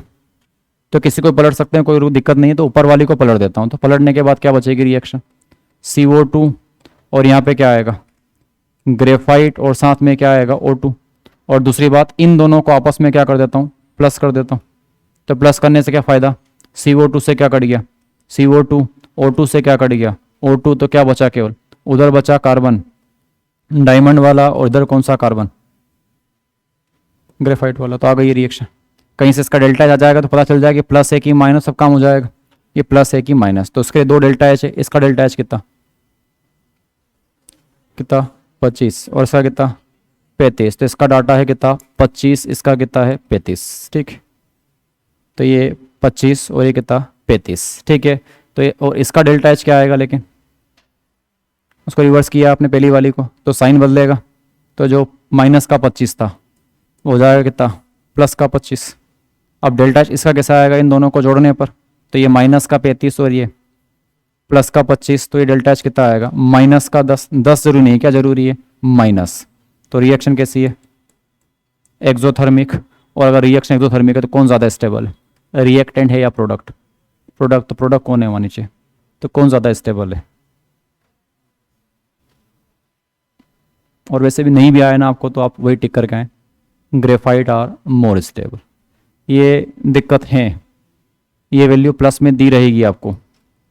तो किसी को पलट सकते हैं, कोई दिक्कत नहीं है. तो ऊपर वाली को पलट देता हूँ. तो पलटने के बाद क्या बचेगी रिएक्शन? CO2, और यहाँ पे क्या आएगा? ग्रेफाइट, और साथ में क्या आएगा? O2. और दूसरी बात, इन दोनों को आपस में क्या कर देता हूँ? प्लस कर देता हूँ. तो प्लस करने से क्या फ़ायदा? CO2 से क्या कट गया? CO2. O2 से क्या कट गया? O2. तो क्या बचा? केवल उधर बचा कार्बन, डायमंड वाला, और इधर कौन सा? कार्बन, ग्रेफाइट वाला. तो आ गई रिएक्शन. कहीं से इसका डेल्टा आ जाएगा तो पता चल जाएगा कि प्लस है कि माइनस, सब काम हो जाएगा. ये प्लस है कि माइनस. तो इसके दो डेल्टा एच है. इसका डेल्टा एच कितना कितना? 25. और इसका कितना? 35. तो इसका डाटा है कितना? 25. इसका कितना है? 35. ठीक. तो ये 25 और ये कितना? 35. ठीक है. तो ये, और इसका डेल्टा एच क्या आएगा? लेकिन उसको रिवर्स किया आपने पहली वाली को, तो साइन बदलेगा. तो जो माइनस का 25 था वो हो जाएगा कितना? प्लस का 25. अब डेल्टा एच इसका कैसा आएगा इन दोनों को जोड़ने पर? तो ये माइनस का 35 और ये प्लस का 25. तो ये डेल्टा एच कितना आएगा? माइनस का 10. 10 जरूरी नहीं, क्या जरूरी है? माइनस. तो रिएक्शन कैसी है? एक्सोथर्मिक. और अगर रिएक्शन एक्सोथर्मिक है तो कौन ज़्यादा स्टेबल है? रिएक्टेंट है या प्रोडक्ट? प्रोडक्ट. तो प्रोडक्ट कौन है वहाँ नीचे? तो कौन ज़्यादा स्टेबल है? और वैसे भी नहीं भी आया ना आपको, तो आप वही टिक करके आए, ग्रेफाइट आर मोर स्टेबल. ये दिक्कत है. ये वैल्यू प्लस में दी रहेगी आपको,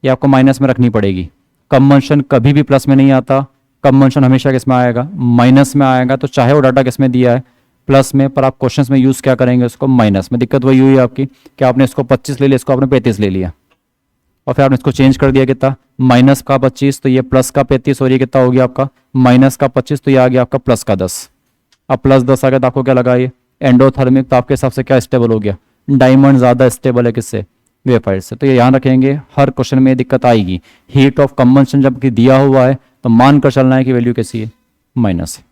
ये आपको माइनस में रखनी पड़ेगी. कंबंशन कभी भी प्लस में नहीं आता. कंबंशन हमेशा किस में आएगा? माइनस में आएगा. तो चाहे वो डाटा किस में दिया है? प्लस में. पर आप क्वेश्चंस में यूज़ क्या करेंगे? उसको माइनस में. दिक्कत वही हुई आपकी कि आपने इसको 25 ले लिया, इसको आपने 35 ले लिया, और फिर आपने इसको चेंज कर दिया. कितना? माइनस का 25. तो ये प्लस का 35, और ये कितना हो गया आपका? माइनस का 25. तो ये आ गया आपका प्लस का 10. अब प्लस 10 आ गया तो आपको क्या लगा? ये एंडोथर्मिक. तो आपके हिसाब से क्या स्टेबल हो गया? डायमंड ज़्यादा स्टेबल है किससे? ग्रेफाइट से. तो ये याद रखेंगे, हर क्वेश्चन में दिक्कत आएगी. हीट ऑफ कंबंशन जब दिया हुआ है तो मान कर चलना है कि वैल्यू कैसी है? माइनस है.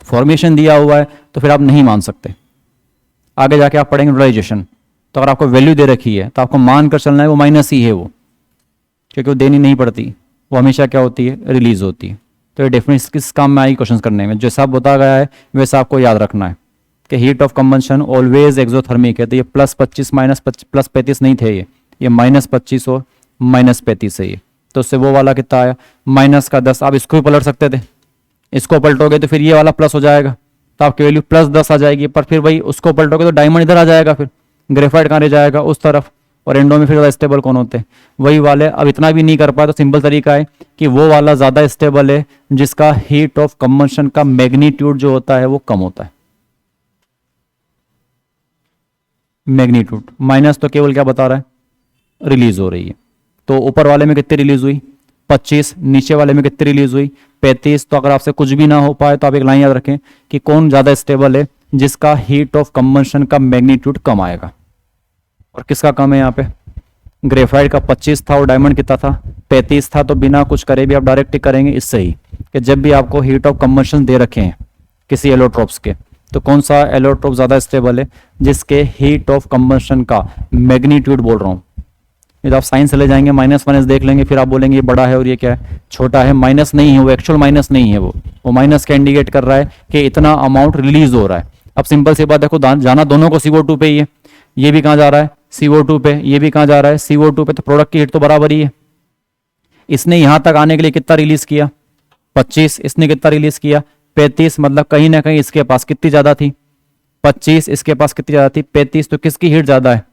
फॉर्मेशन दिया हुआ है तो फिर आप नहीं मान सकते. आगे जाके आप पढ़ेंगे न्यूट्रलाइजेशन, तो अगर आपको वैल्यू दे रखी है तो आपको मान कर चलना है वो माइनस ही है वो, क्योंकि वो देनी नहीं पड़ती, वो हमेशा क्या होती है, रिलीज होती है। तो ये डेफिनेशन किस काम में आएगी क्वेश्चन करने में, जैसा बताया गया है वैसा आपको याद रखना है कि heat of combustion always exothermic है। तो ये +25 +35 नहीं थे, ये -25 और -35 है ये। तो उससे वो वाला कितना आया, -10। आप इसको भी पलट सकते थे, इसको पलटोगे तो फिर ये वाला प्लस हो जाएगा, तो आपकी वैल्यू +10 आ जाएगी। पर फिर वही उसको पलटोगे तो डायमंड इधर आ जाएगा, फिर ग्रेफाइट कहाँ रह जाएगा, उस तरफ। और एंडो में फिर ज़्यादा स्टेबल कौन होते हैं, वही वाले। अब इतना भी नहीं कर पाए तो सिंपल तरीका है कि वो वाला ज़्यादा स्टेबल है जिसका हीट ऑफ कंबंशन का मैग्नीट्यूड जो होता है वो कम होता है। मैग्नीट्यूड माइनस तो केवल क्या बता रहा है, रिलीज हो रही है। तो ऊपर वाले में कितनी रिलीज हुई, 25, नीचे वाले में कितनी रिलीज हुई, 35। तो अगर आपसे कुछ भी ना हो पाए तो आप एक लाइन याद रखें कि कौन ज़्यादा स्टेबल है, जिसका हीट ऑफ कंबंशन का मैग्नीट्यूड कम आएगा। और किसका कम है यहाँ पे, ग्रेफाइट का 25 था और डायमंड कितना था, 35 था। तो बिना कुछ करे भी आप डायरेक्ट ही करेंगे इससे ही कि जब भी आपको हीट ऑफ कंबंशन दे रखे हैं किसी एलोट्रोप्स के, तो कौन सा एलोट्रोप ज़्यादा स्टेबल है, जिसके हीट ऑफ कंबंशन का मैग्नीट्यूड बोल रहा हूँ। ये तो आप साइंस ले जाएंगे, --- देख लेंगे, फिर आप बोलेंगे ये बड़ा है और ये क्या है, छोटा है। माइनस नहीं है वो, एक्चुअल माइनस नहीं है वो माइनस का इंडिकेट कर रहा है कि इतना अमाउंट रिलीज हो रहा है। अब सिंपल सी बात देखो, जाना दोनों को CO2 पे ही है, ये भी कहाँ जा रहा है CO2 पे, ये भी कहाँ जा रहा है CO2 पे, तो प्रोडक्ट की हीट तो बराबर ही है। इसने यहां तक आने के लिए कितना रिलीज किया, 25, इसने कितना रिलीज किया, 35। मतलब कहीं ना कहीं इसके पास कितनी ज्यादा थी, 25, इसके पास कितनी ज्यादा थी, 35। तो किसकी हीट ज्यादा है,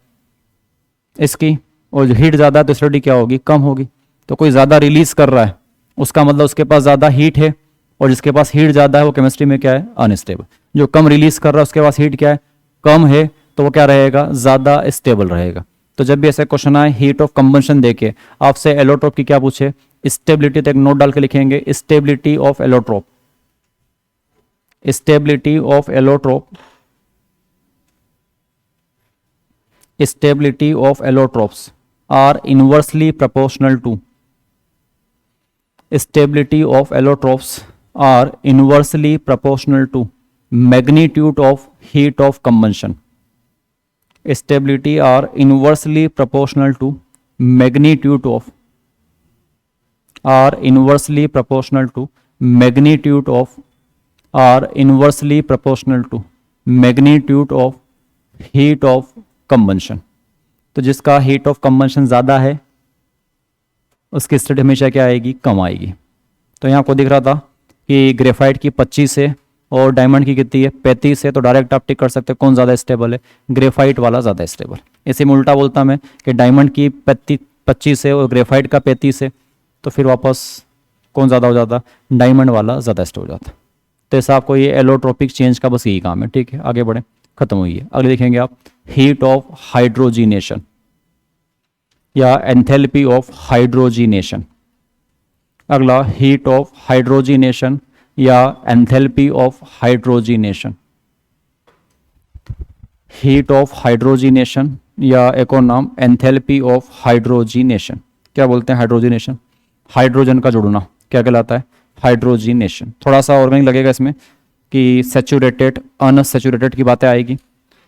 इसकी। और जो हीट ज्यादा है तो स्टडी क्या होगी, कम होगी। तो कोई ज्यादा रिलीज कर रहा है उसका मतलब उसके पास ज्यादा हीट है, और जिसके पास हीट ज्यादा है वो केमिस्ट्री में क्या है, अनस्टेबल। जो कम रिलीज कर रहा है उसके पास हीट क्या है, कम है, तो वो क्या रहेगा, ज्यादा स्टेबल रहेगा। तो जब भी ऐसे क्वेश्चन आए हीट ऑफ कंबंशन देके आपसे एलोट्रोप की क्या पूछे, स्टेबिलिटी, तो एक नोट डाल के लिखेंगे, stability of allotrope, stability of allotrope, stability of allotropes are inversely proportional to, stability of allotropes are inversely proportional to magnitude of heat of combustion. Stability are inversely proportional to magnitude of, are inversely proportional to magnitude of, are inversely proportional to magnitude of heat of combustion. तो जिसका heat of combustion ज़्यादा है उसकी state हमेशा क्या आएगी, कम आएगी। तो यहाँ आपको दिख रहा था कि ग्रेफाइट की 25 है और डायमंड की कितनी है, 35 है। तो डायरेक्ट आप टिक कर सकते हैं कौन ज़्यादा स्टेबल है, ग्रेफाइट वाला ज़्यादा स्टेबल। इसे में उल्टा बोलता मैं कि डायमंड की 25 है और ग्रेफाइट का 35 है, तो फिर वापस कौन ज़्यादा हो जाता, डायमंड वाला ज़्यादा स्टेबल हो जाता। तो ऐसा आपको ये एलोट्रोपिक चेंज का बस यही काम है। ठीक है, आगे बढ़े, खत्म हुई है। अगले देखेंगे आप, हीट ऑफ हाइड्रोजिनेशन या एंथैल्पी ऑफ हाइड्रोजिनेशन। अगला हीट ऑफ हाइड्रोजिनेशन या enthalpy of hydrogenation. Heat of hydrogenation या एक और नाम एंथैल्पी ऑफ हाइड्रोजिनेशन। क्या बोलते हैं हाइड्रोजिनेशन, हाइड्रोजन का जुड़ना क्या कहलाता है, हाइड्रोजिनेशन। थोड़ा सा ऑर्गेनिक लगेगा इसमें कि सैचुरेटेड अनसैचुरेटेड की बातें आएगी।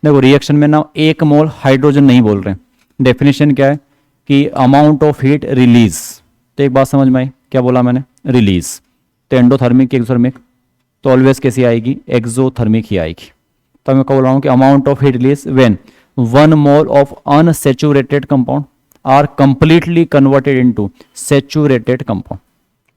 देखो रिएक्शन में ना 1 मोल हाइड्रोजन नहीं बोल रहे हैं, डेफिनेशन क्या है कि अमाउंट ऑफ हीट रिलीज। तो एक बात समझ में आई, क्या बोला मैंने, रिलीज। तो एंडोथर्मिक की एक्सोथर्मिक तो ऑलवेज कैसी आएगी, एक्सोथर्मिक ही आएगी। तो मैं बोल रहा हूँ कि amount of heat release when 1 mole of unsaturated compound are completely converted into saturated compound.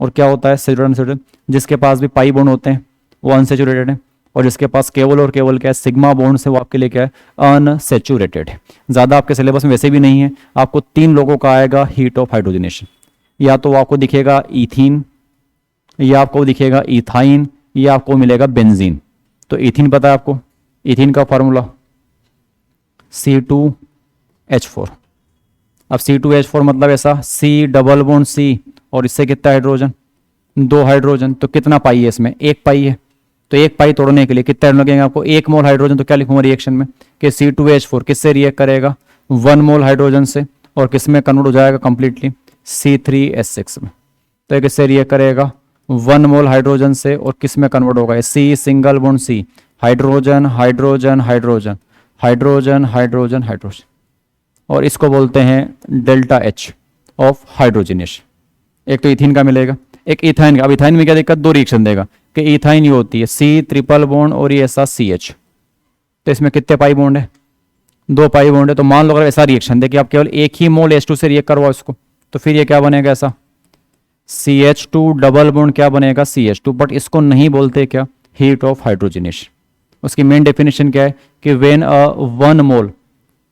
और क्या होता है सैचुरेटेड अनसैचुरेटेड, जिसके पास भी पाई बॉन्ड होते हैं वो अनसैचुरेटेड है, और जिसके पास केवल और केवल क्या है, सिग्मा बॉन्ड से, वो आपके लिए क्या है, अनसैचुरेटेड है। ज़्यादा आपके सिलेबस में वैसे भी नहीं है। आपको 3 लोगों का आएगा हीट ऑफ हाइड्रोजनेशन, या तो आपको दिखेगा ईथीन, या आपको दिखेगा इथाइन, या आपको मिलेगा बेंजीन। तो इथीन पता है आपको, इथीन का फार्मूला C2H4। अब C2H4 मतलब ऐसा C डबल बॉन्ड C, और इससे कितना हाइड्रोजन, 2 हाइड्रोजन। तो कितना पाई है इसमें, 1 पाई है। तो 1 पाई तोड़ने के लिए कितना लगेगा आपको, 1 मोल हाइड्रोजन। तो क्या लिखूंगा रिएक्शन में कि C2H4 किससे रिएक्ट करेगा, 1 मोल हाइड्रोजन से, और किस में कन्वर्ट हो जाएगा कंप्लीटली, C3H6 में। तो ये किससे रिएक्ट करेगा, 1 मोल हाइड्रोजन से, और किस में कन्वर्ट होगा, C single bond C, hydrogen hydrogen hydrogen hydrogen hydrogen hydrogen, और इसको बोलते हैं डेल्टा एच ऑफ हाइड्रोजनेशन। एक तो इथीन का मिलेगा, एक इथाइन का। अब इथाइन में क्या दिक्कत, दो रिएक्शन देगा कि इथाइन ये होती है सी ट्रिपल बॉन्ड और ये ऐसा सी एच, तो इसमें कितने पाई बॉन्ड है, 2 पाई बॉन्ड है। तो मान लो अगर ऐसा रिएक्शन दे कि आप केवल एक ही मोल H2 से रिएक्ट करवाओ इसको, तो फिर ये क्या बनेगा, ऐसा CH2 डबल बॉन्ड क्या बनेगा, CH2। बट इसको नहीं बोलते क्या, हीट ऑफ हाइड्रोजनेशन। उसकी मेन डेफिनेशन क्या है कि when a 1 mole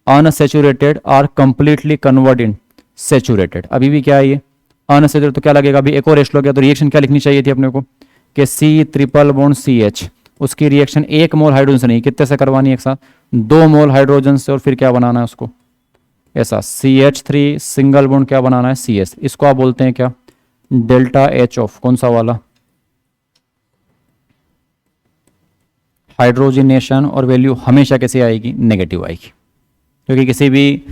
unsaturated are completely convert in saturated. अभी भी क्या है ये अनसैचुरेटेड, तो क्या लगेगा, अभी एक और H2 गया, तो रिएक्शन क्या लिखनी चाहिए थी अपने को कि C ट्रिपल बॉन्ड CH, उसकी रिएक्शन 1 मोल हाइड्रोजन से नहीं, कितने से करवानी है, एक साथ 2 मोल हाइड्रोजन से, और फिर क्या बनाना है उसको, ऐसा CH3 सिंगल बॉन्ड क्या बनाना है, CS। इसको आप बोलते हैं क्या, डेल्टा एच ऑफ कौन सा वाला, हाइड्रोजनेशन। और वैल्यू हमेशा कैसे आएगी, नेगेटिव आएगी, क्योंकि किसी भी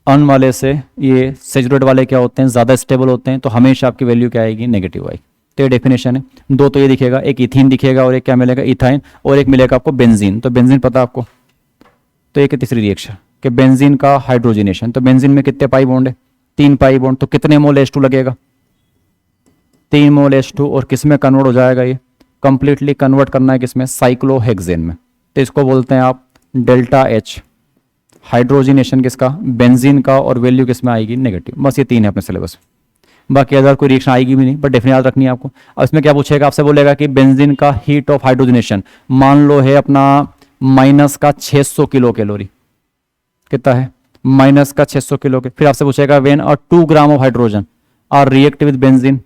अन वाले से ये सैचुरेट वाले क्या होते हैं, ज़्यादा स्टेबल होते हैं, तो हमेशा आपकी वैल्यू क्या आएगी, नेगेटिव आएगी। तो ये डेफिनेशन है। दो तो ये दिखेगा, एक इथीन दिखेगा और एक क्या मिलेगा, इथाइन, और एक मिलेगा आपको बेंजीन। तो बेंजीन पता आपको, तो एक तीसरी रिएक्शन कि बेंजीन का हाइड्रोजनेशन। तो बेंजीन में कितने पाई बॉन्ड है, 3 पाई बॉन्ड, तो कितने मोल H2 लगेगा, 3 मोल H2। और किस में कन्वर्ट हो जाएगा, ये कंप्लीटली कन्वर्ट करना है किसमें, साइक्लोहेक्सेन में। तो इसको बोलते हैं आप डेल्टा एच, हाइड्रोजनेशन किसका, बेंजीन का, और वैल्यू किसमें आएगी, नेगेटिव। बस ये 3 है अपने सिलेबस। बाकी अदर कोई रिएक्शन आएगी भी नहीं, बट डेफिनेट याद रखनी है आपको। अब इसमें क्या पूछेगा, आपसे बोलेगा कि बेंजीन का हीट ऑफ हाइड्रोजनेशन मान लो है अपना माइनस का 600 किलो कैलोरी, कितना है, माइनस का 600 किलो के। फिर आपसे पूछेगा when a 2 gram of hydrogen are react with benzene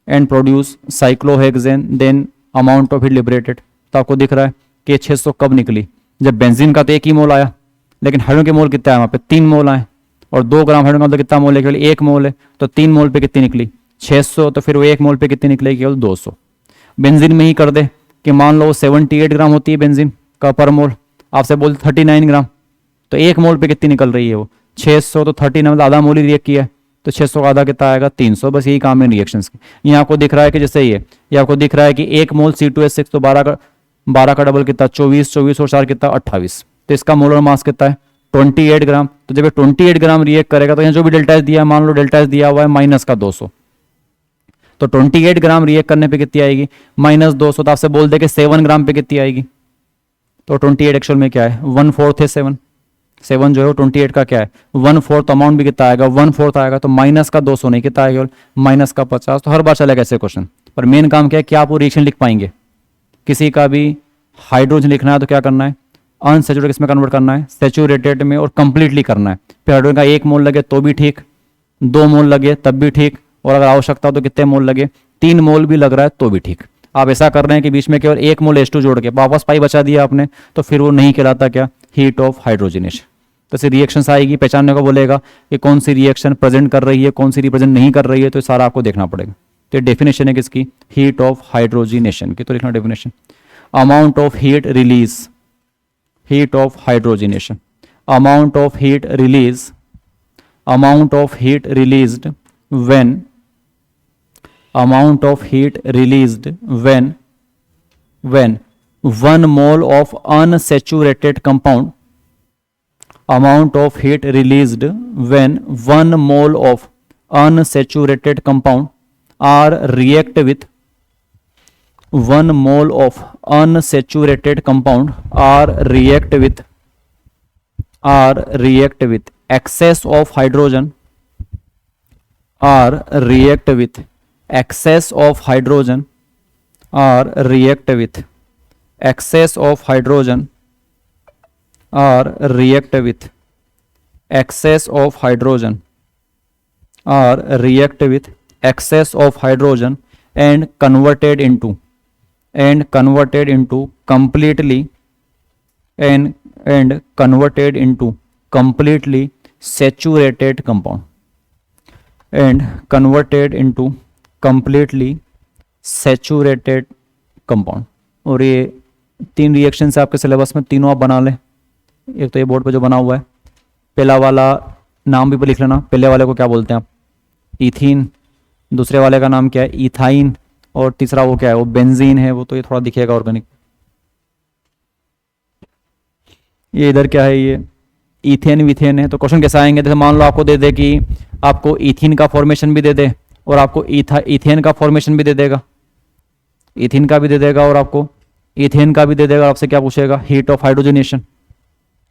and produce cyclohexane, then amount of heat liberated. तो आपको दिख रहा है कि 600 कब निकली, जब बेंजीन का तो 1 ही मोल आया, लेकिन हाइड्रोजन के मोल कितना है वहाँ पे, 3 मोल आए, और 2 ग्राम हाइड्रोजन का मतलब कितना मोल है, केवल 1 मोल है। तो 3 मोल पे कितनी निकली, 600। तो फिर वो 1 मोल पे कितनी निकलेगी, केवल 200। बेंजीन में ही कर दे कि मान लो 78 ग्राम होती है बेंजीन का पर मोल, आपसे बोल 39 ग्राम, तो 1 मोल पे कितनी निकल रही है वो, 600। तो 39 मतलब आधा मोल ही रिएक्ट किया है, तो 600 का आधा कितना आएगा, 300। बस यही काम है रिएक्शंस की। यहाँ आपको दिख रहा है कि जैसे ये आपको दिख रहा है कि 1 मोल C2H6, तो 12 का डबल कितना, 24, 24 और 4 कितना, 28। तो इसका मोलर मास कितना है, 28 ग्राम। तो जब ये 28 ग्राम रिएक्ट करेगा, तो यहाँ जो भी डेल्टा एच दिया है, मान लो डेल्टा एच दिया हुआ है माइनस का 200, तो 28 ग्राम रिएक्ट करने पे कितनी आएगी, माइनस 200। तो आपसे बोल दे कि 7 ग्राम पे कितनी आएगी, तो 28 एक्चुअल में क्या है, 1/4 है 7 जो है 28 का क्या है, 1/4। अमाउंट भी कितना आएगा, 1/4 आएगा। तो माइनस का 200 नहीं, कितना आएगा, माइनस का 50। तो हर बार चलेगा ऐसे क्वेश्चन। पर मेन काम क्या है, क्या आप वो रिएक्शन लिख पाएंगे। किसी का भी हाइड्रोजन लिखना है तो क्या करना है, अनसैचुरेटेड किसमें कन्वर्ट करना है, सैचुरेटेड में, और कंप्लीटली करना है। फिर हाइड्रोजन का 1 मोल लगे तो भी ठीक, 2 मोल लगे तब भी ठीक, और अगर आवश्यकता हो तो कितने मोल लगे, 3 मोल भी लग रहा है तो भी ठीक। आप ऐसा कर रहे हैं कि बीच में केवल 1 मोल H2 जोड़ के वापस पाई बचा दिया आपने, तो फिर वो नहीं कहलाता क्या, हीट ऑफ हाइड्रोजनेशन। तो ऐसे रिएक्शंस आएगी, पहचानने को बोलेगा कि कौन सी रिएक्शन प्रेजेंट कर रही है, कौन सी रिप्रेजेंट नहीं कर रही है, तो सारा आपको देखना पड़ेगा। तो डेफिनेशन है किसकी, हीट ऑफ हाइड्रोजनेशन की। तो लिखना definition, amount of heat release, heat of hydrogenation, amount of heat release, amount of heat released when, amount of heat released when 1 mole of unsaturated compound, amount of heat released when 1 mole of unsaturated compound are react with 1 mole of unsaturated compound are react with excess of hydrogen, are react with excess of hydrogen, or react with excess of hydrogen, or react with excess of hydrogen, or react with excess of hydrogen and converted into completely and converted into completely saturated compound, and converted into completely saturated compound. और ये 3 reaction है आपके syllabus में, तीनों आप बना लें। एक तो ये बोर्ड पे जो बना हुआ है, पहला वाला नाम भी लिख लेना, पहले वाले को क्या बोलते हैं आप, इथीन। दूसरे वाले का नाम क्या है, इथाइन। और तीसरा वो क्या है, वो बेंजीन है। वो तो ये थोड़ा दिखेगा ऑर्गेनिक। ये इधर क्या है, ये इथेन विथेन है। तो क्वेश्चन कैसे आएंगे, जैसे मान लो आपको दे दे कि आपको इथिन का फॉर्मेशन भी दे दे और आपको इथेन का फॉर्मेशन भी दे देगा, इथिन का भी दे देगा और आपको इथेन का भी दे देगा, आपसे क्या पूछेगा, हीट ऑफ हाइड्रोजनेशन।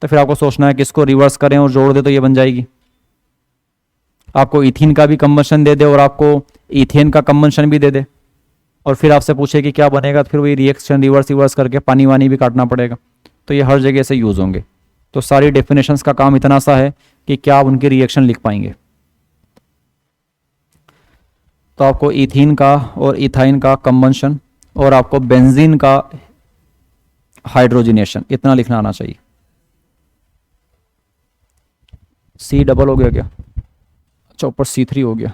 तो फिर आपको सोचना है कि इसको रिवर्स करें और जोड़ दे तो ये बन जाएगी। आपको इथिन का भी कंबंशन दे दे और आपको इथेन का कंबंशन भी दे दे और फिर आपसे पूछे कि क्या बनेगा, तो फिर वही रिएक्शन रिवर्स रिवर्स करके पानी वानी भी काटना पड़ेगा। तो ये हर जगह से यूज होंगे। तो सारी डेफिनेशंस का काम इतना सा है कि क्या आप उनकी रिएक्शन लिख पाएंगे। तो आपको इथीन का और इथाइन का कंबंशन और आपको बेंजीन का हाइड्रोजनेशन इतना लिखना आना चाहिए। C डबल हो गया क्या, अच्छा ऊपर C3 हो गया।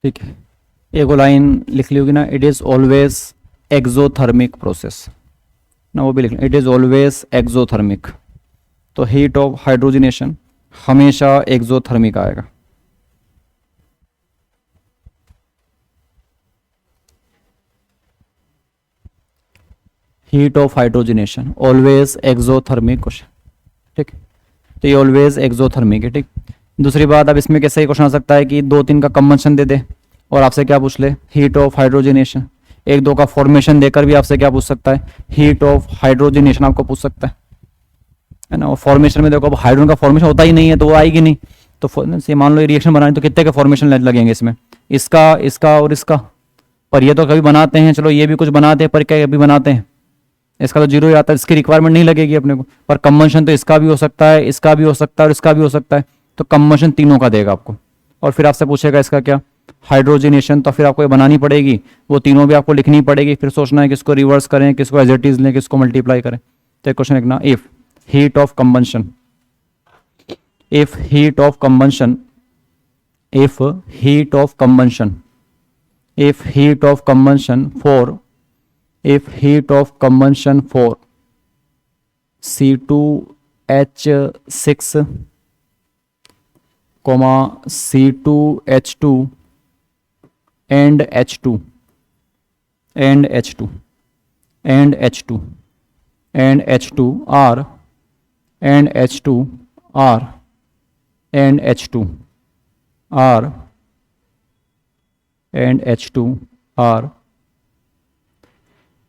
ठीक है, एक लाइन लिख ली होगी ना, it is always exothermic process ना, वो भी लिखना, इट इज ऑलवेज एक्सोथर्मिक। तो हीट ऑफ हाइड्रोजनेशन हमेशा एक्सोथर्मिक आएगा। Heat of hydrogenation always exothermic question, ठीक। तो ये ऑलवेज एक्सोथर्मिक है, ठीक। दूसरी बात, अब इसमें कैसे क्वेश्चन आ सकता है कि 2-3 का कंबंशन दे दे और आपसे क्या पूछ ले, हीट ऑफ हाइड्रोजनेशन। 1-2 का फॉर्मेशन देकर भी आपसे क्या पूछ सकता है, हीट ऑफ हाइड्रोजनेशन आपको पूछ सकता है ना। और फॉर्मेशन में देखो, अब हाइड्रोजन का फॉर्मेशन होता ही नहीं है तो वो आएगी नहीं। तो मान लो ये रिएक्शन बनानी तो कितने के फॉर्मेशन लगेंगे इसमें, इसका इसका और इसका। पर ये तो कभी बनाते हैं, चलो ये भी कुछ बनाते हैं, पर क्या कभी बनाते हैं, इसका तो जीरो ही आता है, इसकी रिक्वायरमेंट नहीं लगेगी अपने को। पर कंबंशन तो इसका भी हो सकता है, इसका भी हो सकता है और इसका भी हो सकता है। तो कंबंशन तीनों का देगा आपको और फिर आपसे पूछेगा इसका क्या, हाइड्रोजनेशन। तो फिर आपको ये बनानी पड़ेगी, वो तीनों भी आपको लिखनी पड़ेगी। फिर सोचना है किसको रिवर्स करें, किसको एज इट इज लें, किसको मल्टीप्लाई करें। तो क्वेश्चन लिखना, if heat of combustion, if heat of combustion, if heat of combustion, if heat of combustion for, if heat of combustion for C2H6, C2H2 and H2 and H2 and H2 and H2 are and H2 are and H2 are and H2 are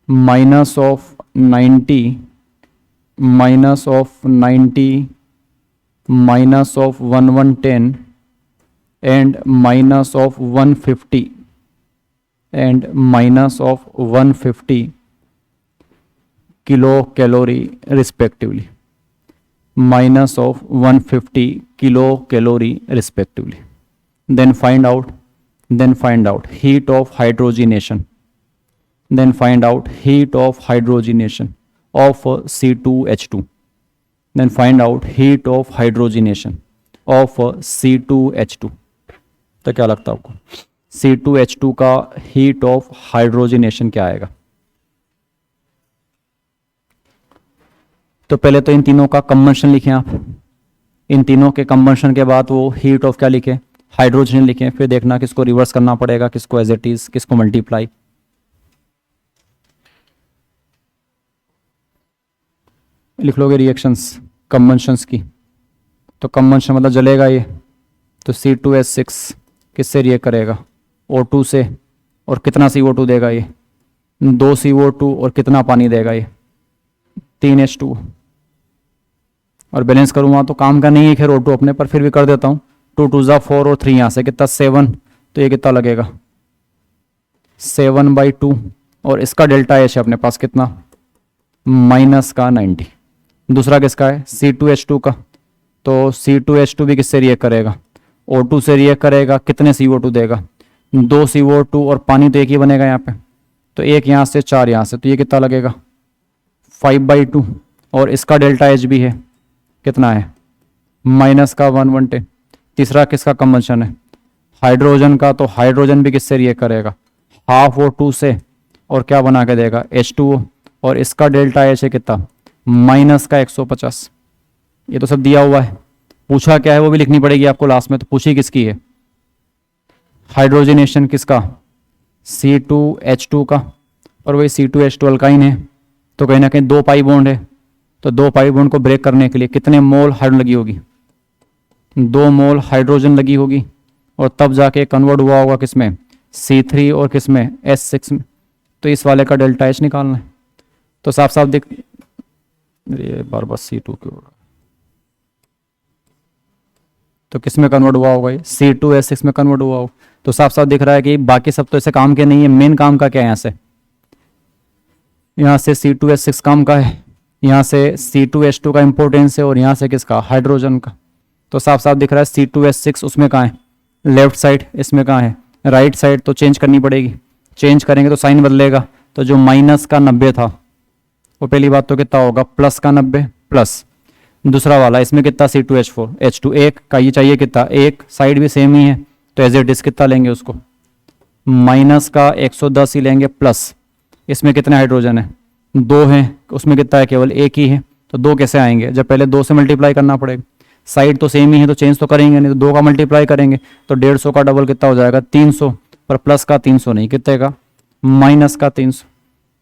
minus of 90, minus of 90, minus of 110 and minus of 150 and minus of 150 kilocalorie respectively, minus of 150 kilocalorie respectively. Then find out heat of hydrogenation, then find out heat of hydrogenation of C2H2, then find out heat of hydrogenation of C2H2। तो क्या लगता है आपको C2H2 का heat of hydrogenation क्या आएगा? तो पहले तो इन तीनों का कंबंशन लिखें आप, इन तीनों के कंबंशन के बाद वो हीट ऑफ क्या लिखें, हाइड्रोजन लिखें। फिर देखना किसको रिवर्स करना पड़ेगा, किसको एज इट इज, किसको मल्टीप्लाई। लिख लोगे रिएक्शंस कंबंशंस की, तो कंबंशन मतलब जलेगा ये। तो C2H6 किससे रिएक्ट करेगा, O2 से, और कितना CO2 देगा ये, 2 CO2 और कितना पानी देगा ये, 3H2। और बैलेंस करूँगा तो काम का नहीं है खैर O2 अपने, पर फिर भी कर देता हूँ। 2 2 ज़ा 4 और 3 यहाँ से कितना 7, तो ये कितना लगेगा 7/2, और इसका डेल्टा एच है अपने पास कितना माइनस का 90। दूसरा किसका है C2H2 का, तो C2H2 भी किससे रिएक्ट करेगा O2 से रिएक्ट करेगा, कितने CO2 देगा 2 CO2, और पानी तो एक ही बनेगा यहाँ पे, तो एक यहाँ से 4 यहाँ से, तो ये कितना लगेगा 5/2, और इसका डेल्टा एच भी है कितना है माइनस का 110। तीसरा किसका कंबंशन है हाइड्रोजन का, तो हाइड्रोजन भी किससे रिएक्ट करेगा हाफ O2 से, और क्या बना के देगा H2O, और इसका डेल्टा एच है कितना माइनस का 150। ये तो सब दिया हुआ है, पूछा क्या है वो भी लिखनी पड़ेगी आपको लास्ट में, तो पूछी किसकी है हाइड्रोजनेशन किसका C2H2 का, और वही C2H2 अल्काइन है, तो कहीं ना कहीं 2 पाई बॉन्ड है, तो 2 पाई बॉन्ड को ब्रेक करने के लिए कितने मोल हाइड्रोजन लगी होगी 2 मोल हाइड्रोजन लगी होगी, और तब जाके कन्वर्ट हुआ होगा किसमें C3 और किसमें S6 में, तो इस वाले का डेल्टा एच निकालना है। तो साफ साफ दिख, ये बार बार C2 क्यों हो रहा है, तो किस में कन्वर्ट हुआ होगा ये C2S6 में कन्वर्ट हुआ हो, तो साफ साफ दिख रहा है कि बाकी सब तो ऐसे काम के नहीं है, मेन काम का क्या है यहाँ से C2S6 काम का है, यहाँ से C2H2 का इंपॉर्टेंस है, और यहाँ से किसका हाइड्रोजन का, तो साफ साफ दिख रहा है C2S6 उसमें कहाँ है लेफ्ट साइड, इसमें कहाँ है राइट साइड, तो चेंज करनी पड़ेगी, चेंज करेंगे तो साइन बदलेगा, तो जो माइनस का 90 था वो पहली बात तो कितना होगा प्लस का 90 प्लस दूसरा वाला इसमें कितना C2H4 H2 एक का ये चाहिए कितना एक, साइड भी सेम ही है, तो एज इट इज कितना लेंगे उसको माइनस का 110 ही लेंगे, प्लस इसमें कितने हाइड्रोजन है 2 हैं, उसमें कितना है केवल एक ही है, तो 2 कैसे आएंगे जब पहले 2 से मल्टीप्लाई करना पड़ेगा, साइड तो सेम ही है तो चेंज तो करेंगे नहीं, तो 2 का मल्टीप्लाई करेंगे तो 150 का डबल कितना हो जाएगा 300, पर प्लस का 300 नहीं, कितने का माइनस का 300,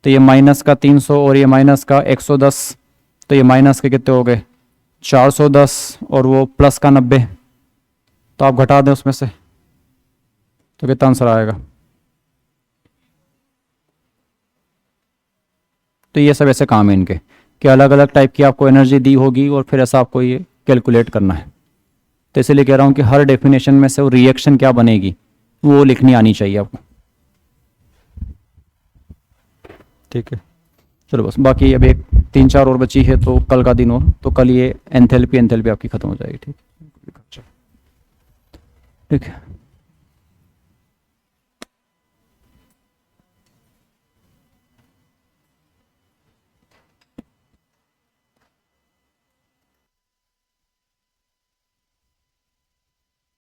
तो ये माइनस का 300 और ये माइनस का 110, तो ये माइनस के कितने हो गए 410 और वो प्लस का 90, तो आप घटा दें उसमें से तो कितना आंसर आएगा। तो ये सब ऐसे काम है इनके कि अलग अलग टाइप की आपको एनर्जी दी होगी और फिर ऐसा आपको ये कैलकुलेट करना है। तो इसलिए कह रहा हूँ कि हर डेफिनेशन में से वो रिएक्शन क्या बनेगी वो लिखनी आनी चाहिए आपको। ठीक है, चलो बस बाकी अब एक 3-4 और बची है तो कल का दिन और, तो कल ये एंथैल्पी आपकी खत्म हो जाएगी। ठीक है।